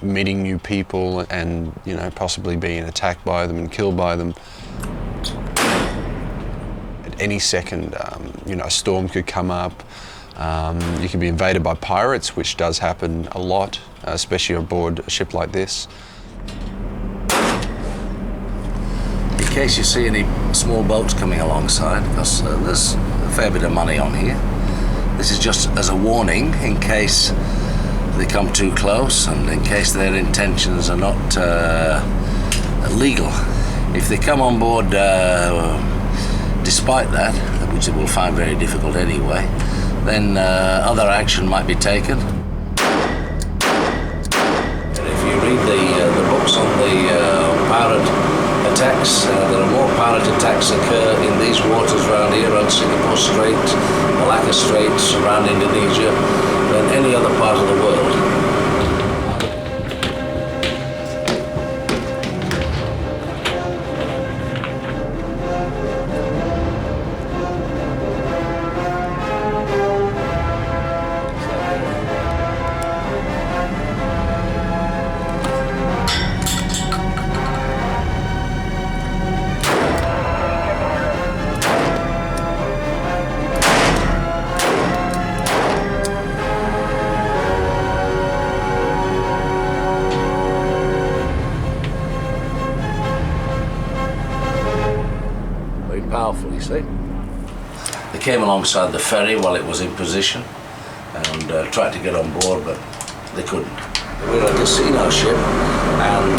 meeting new people and, you know, possibly being attacked by them and killed by them. At any second, you know, a storm could come up. You can be invaded by pirates, which does happen a lot, especially aboard a ship like this. In case you see any small boats coming alongside, because there's a fair bit of money on here. This is just as a warning in case they come too close and in case their intentions are not legal. If they come on board despite that, which they will find very difficult anyway, then other action might be taken. If you read the books on the pirate attacks, there are more pirate attacks occur in these waters around here, around Singapore Strait, Malacca Straits, around Indonesia, than any other part of the world. Powerful, you see. They came alongside the ferry while it was in position and tried to get on board, but they couldn't. We're a casino ship and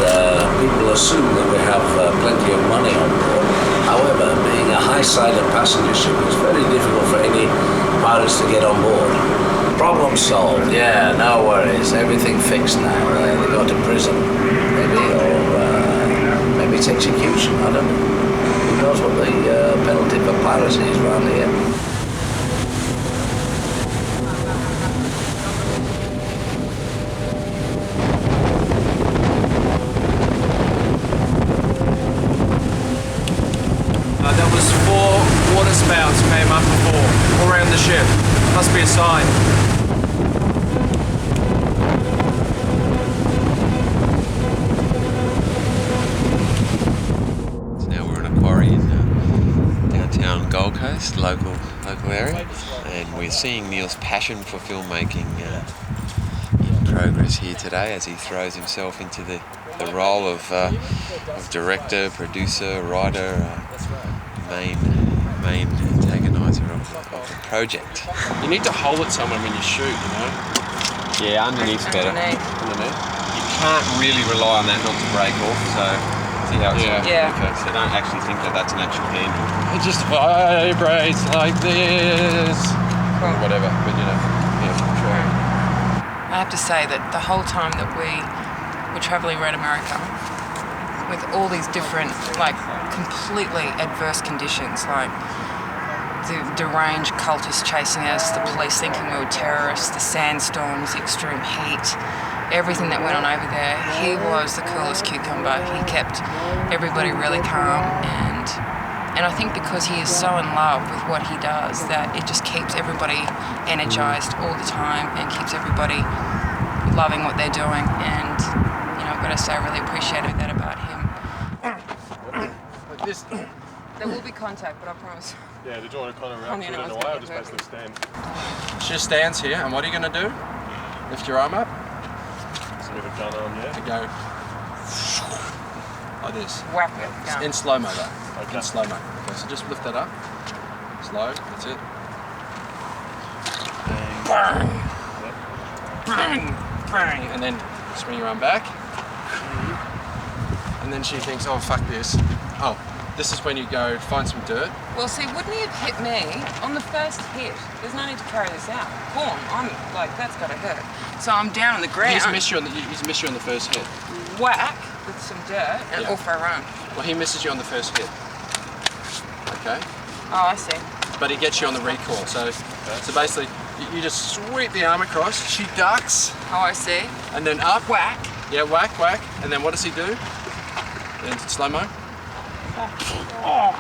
people assume that we have plenty of money on board. However, being a high-sided passenger ship, it's very difficult for any pirates to get on board. Problem solved, yeah, no worries. Everything fixed now. They go to prison, maybe, or maybe it's execution, I don't know. Who knows what the penalty for piracy is around here? That was 4 water spouts came up before, all around the ship. Must be a sign. Gold Coast, local area, and we're seeing Neil's passion for filmmaking in progress here today as he throws himself into the role of director, producer, writer, main antagonizer of the project. You need to hold it somewhere when you shoot, you know? Yeah, underneath's better. Underneath. You can't really rely on that not to break off, so see how it's Yeah. Okay, so don't actually think that that's an actual handle. It just vibrates like this. Or whatever, but you know, yeah, sure. I have to say that the whole time that we were travelling around America with all these different, like, completely adverse conditions, like the deranged cultists chasing us, the police thinking we were terrorists, the sandstorms, the extreme heat, everything that went on over there. He was the coolest cucumber. He kept everybody really calm, and I think because he is so in love with what he does that it just keeps everybody energized all the time and keeps everybody loving what they're doing. And I've got to say I really appreciated that about him. There will be contact, but I promise. Yeah, did you want to kind of wrap it in a way or just basically stand? She just stands here, and what are you going to do? Lift your arm up. So with a gun on, yeah? To go like this. Whack it. Yeah. In slow-mo though. Okay. In slow-mo. Okay, so just lift that up. Slow, that's it. Bang. Bang. Bang. And then swing your arm back. And then she thinks, oh, fuck this. Oh, this is when you go find some dirt. Well, see, wouldn't he have hit me on the first hit? There's no need to carry this out. Boom, I'm like, that's gotta hurt. So I'm down on the ground. He's missed you on the first hit. Whack with some dirt and off I run. Well, he misses you on the first hit. Okay. Oh, I see. But he gets you on the recoil. So basically, you just sweep the arm across. She ducks. Oh, I see. And then up. Whack. Yeah, whack, whack. And then what does he do? Then slow-mo. Oh.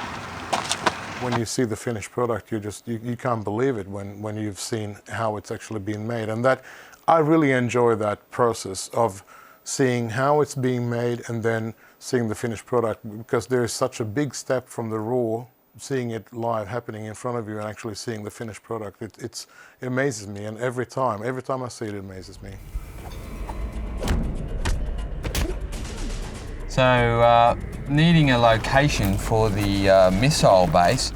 When you see the finished product, you can't believe it when you've seen how it's actually been made. And that, I really enjoy that process of seeing how it's being made and then seeing the finished product, because there is such a big step from the raw, seeing it live happening in front of you and actually seeing the finished product. It amazes me, and every time I see it, it amazes me. So, needing a location for the missile base,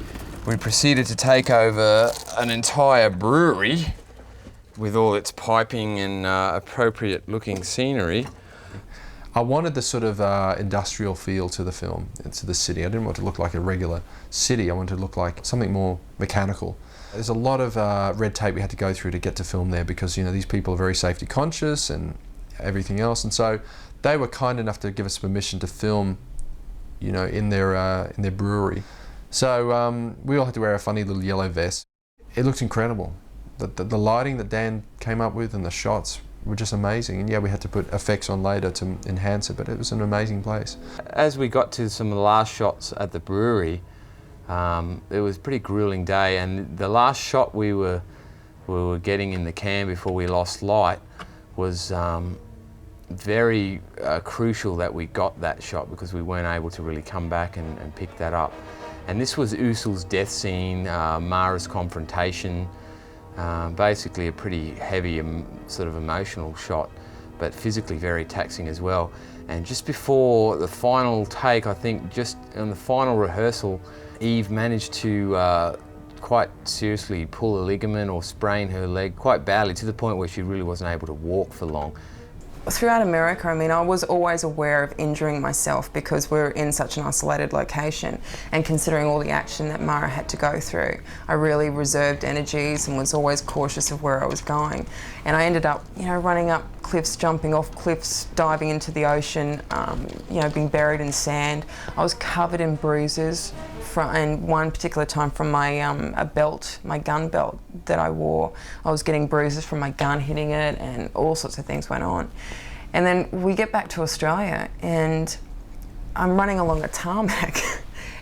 we proceeded to take over an entire brewery with all its piping and appropriate looking scenery. I wanted the sort of industrial feel to the film, to the city. I didn't want it to look like a regular city. I wanted it to look like something more mechanical. There's a lot of red tape we had to go through to get to film there because, these people are very safety conscious and everything else. And so they were kind enough to give us permission to film, in their brewery. So we all had to wear a funny little yellow vest. It looked incredible. The lighting that Dan came up with and the shots were just amazing. And yeah, we had to put effects on later to enhance it, but it was an amazing place. As we got to some of the last shots at the brewery, it was a pretty grueling day, and the last shot we were getting in the can before we lost light was very crucial that we got that shot because we weren't able to really come back and pick that up. And this was Usul's death scene, Mara's confrontation, basically a pretty heavy sort of emotional shot, but physically very taxing as well. And just before the final take, I think just on the final rehearsal, Eve managed to quite seriously pull a ligament or sprain her leg quite badly to the point where she really wasn't able to walk for long. Throughout America, I was always aware of injuring myself because we're in such an isolated location, and considering all the action that Mara had to go through, I really reserved energies and was always cautious of where I was going. And I ended up, running up cliffs, jumping off cliffs, diving into the ocean, being buried in sand. I was covered in bruises, and one particular time from my my gun belt that I wore, I was getting bruises from my gun hitting it, and all sorts of things went on. And then we get back to Australia, and I'm running along a tarmac,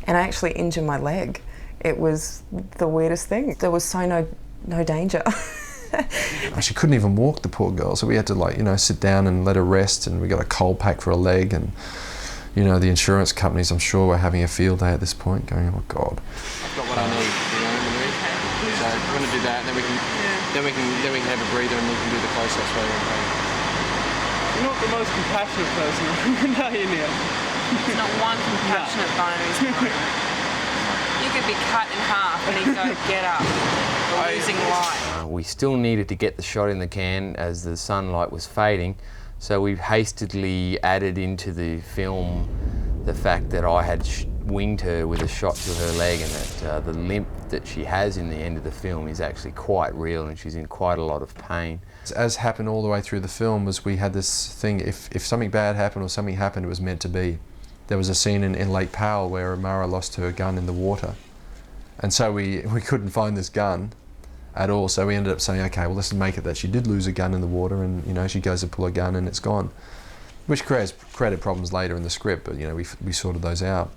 and I actually injured my leg. It was the weirdest thing. There was no danger. She couldn't even walk, the poor girl, so we had to sit down and let her rest, and we got a cold pack for her leg, and the insurance companies, I'm sure, were having a field day at this point, going, oh God. I've got what I need, so I'm going to do that, and then we can have a breather, and we can do the close-ups while you're in pain. You're not the most compassionate person I know, Neil. There's not one compassionate bone in his body. You could be cut in half and he'd go, get up. We're losing light. We still needed to get the shot in the can as the sunlight was fading, so we hastily added into the film the fact that I had winged her with a shot to her leg, and that the limp that she has in the end of the film is actually quite real, and she's in quite a lot of pain. As happened all the way through the film was we had this thing, if something bad happened or something happened, it was meant to be. There was a scene in Lake Powell where Mara lost her gun in the water, and so we couldn't find this gun, at all. So we ended up saying, okay, well, let's make it that she did lose a gun in the water, and you know, she goes to pull a gun and it's gone, which created problems later in the script. But you know, we sorted those out.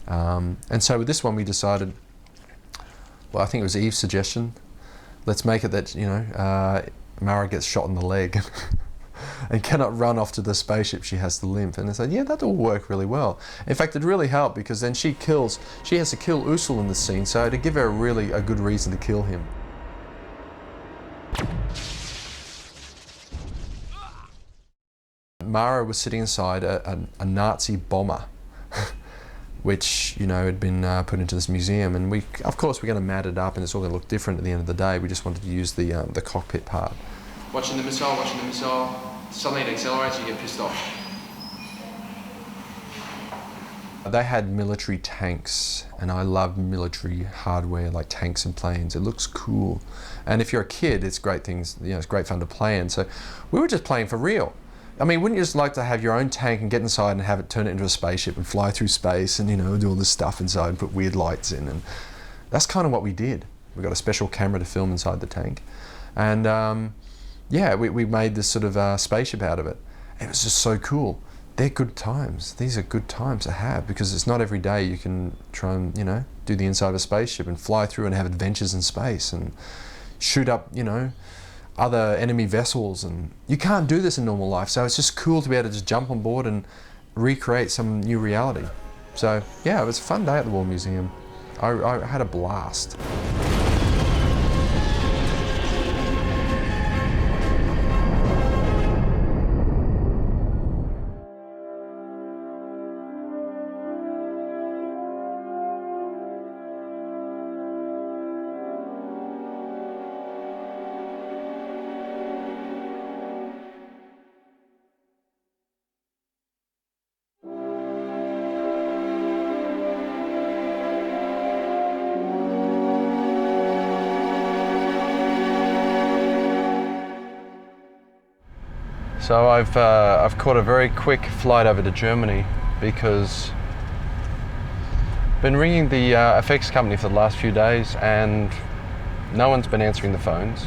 And so with this one, we decided, well, I think it was Eve's suggestion, let's make it that, you know, Mara gets shot in the leg and cannot run off to the spaceship. She has to limp. And I said, yeah, that'll work really well. In fact, it really helped, because then she has to kill Usul in this scene, so to give her a good reason to kill him. Mara was sitting inside a Nazi bomber, which, you know, had been put into this museum, and of course we're going to mat it up and it's all going to look different at the end of the day. We just wanted to use the cockpit part. Watching the missile, suddenly it accelerates, you get pissed off. They had military tanks, and I love military hardware like tanks and planes. It looks cool, and if you're a kid, it's great things. You know, it's great fun to play in. So we were just playing for real. I mean, wouldn't you just like to have your own tank and get inside and have it turn it into a spaceship and fly through space and, you know, do all this stuff inside and put weird lights in? And that's kind of what we did. We got a special camera to film inside the tank, and yeah, we made this sort of spaceship out of it. It was just so cool. They're good times. These are good times to have, because it's not every day you can try and, you know, do the inside of a spaceship and fly through and have adventures in space and shoot up, you know, other enemy vessels, and you can't do this in normal life. So it's just cool to be able to just jump on board and recreate some new reality. So yeah, it was a fun day at the War Museum. I had a blast. So I've caught a very quick flight over to Germany, because I've been ringing the effects company for the last few days and no one's been answering the phones.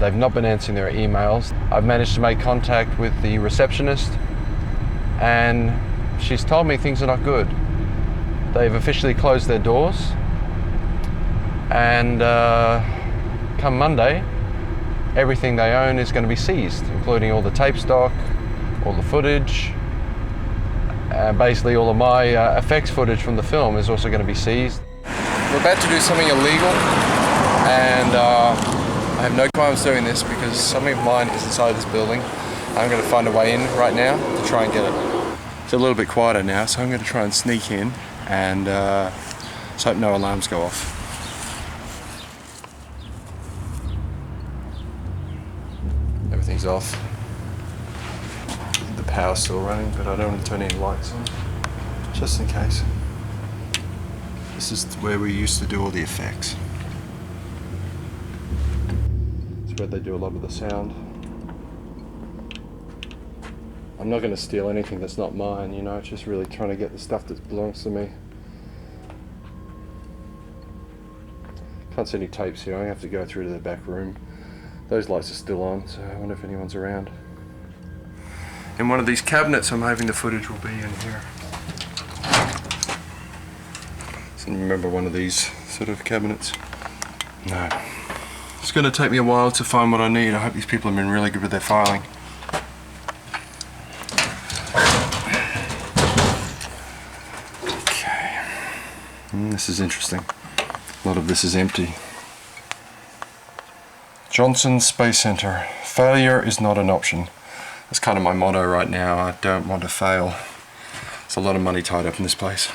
They've not been answering their emails. I've managed to make contact with the receptionist, and she's told me things are not good. They've officially closed their doors, and come Monday, everything they own is going to be seized, including all the tape stock, all the footage, and basically all of my effects footage from the film is also going to be seized. We're about to do something illegal, and I have no qualms doing this because something of mine is inside this building. I'm going to find a way in right now to try and get it. It's a little bit quieter now, so I'm going to try and sneak in and just hope no alarms go off. Everything's off. The power's still running, but I don't want to turn any lights on, just in case. This is where we used to do all the effects. It's where they do a lot of the sound. I'm not going to steal anything that's not mine, you know, it's just really trying to get the stuff that belongs to me. Can't see any tapes here, I have to go through to the back room. Those lights are still on, so I wonder if anyone's around. In one of these cabinets, I'm hoping the footage will be in here. So remember one of these sort of cabinets? No. It's going to take me a while to find what I need. I hope these people have been really good with their filing. Okay. This is interesting. A lot of this is empty. Johnson Space Center. Failure is not an option. That's kind of my motto right now. I don't want to fail. There's a lot of money tied up in this place.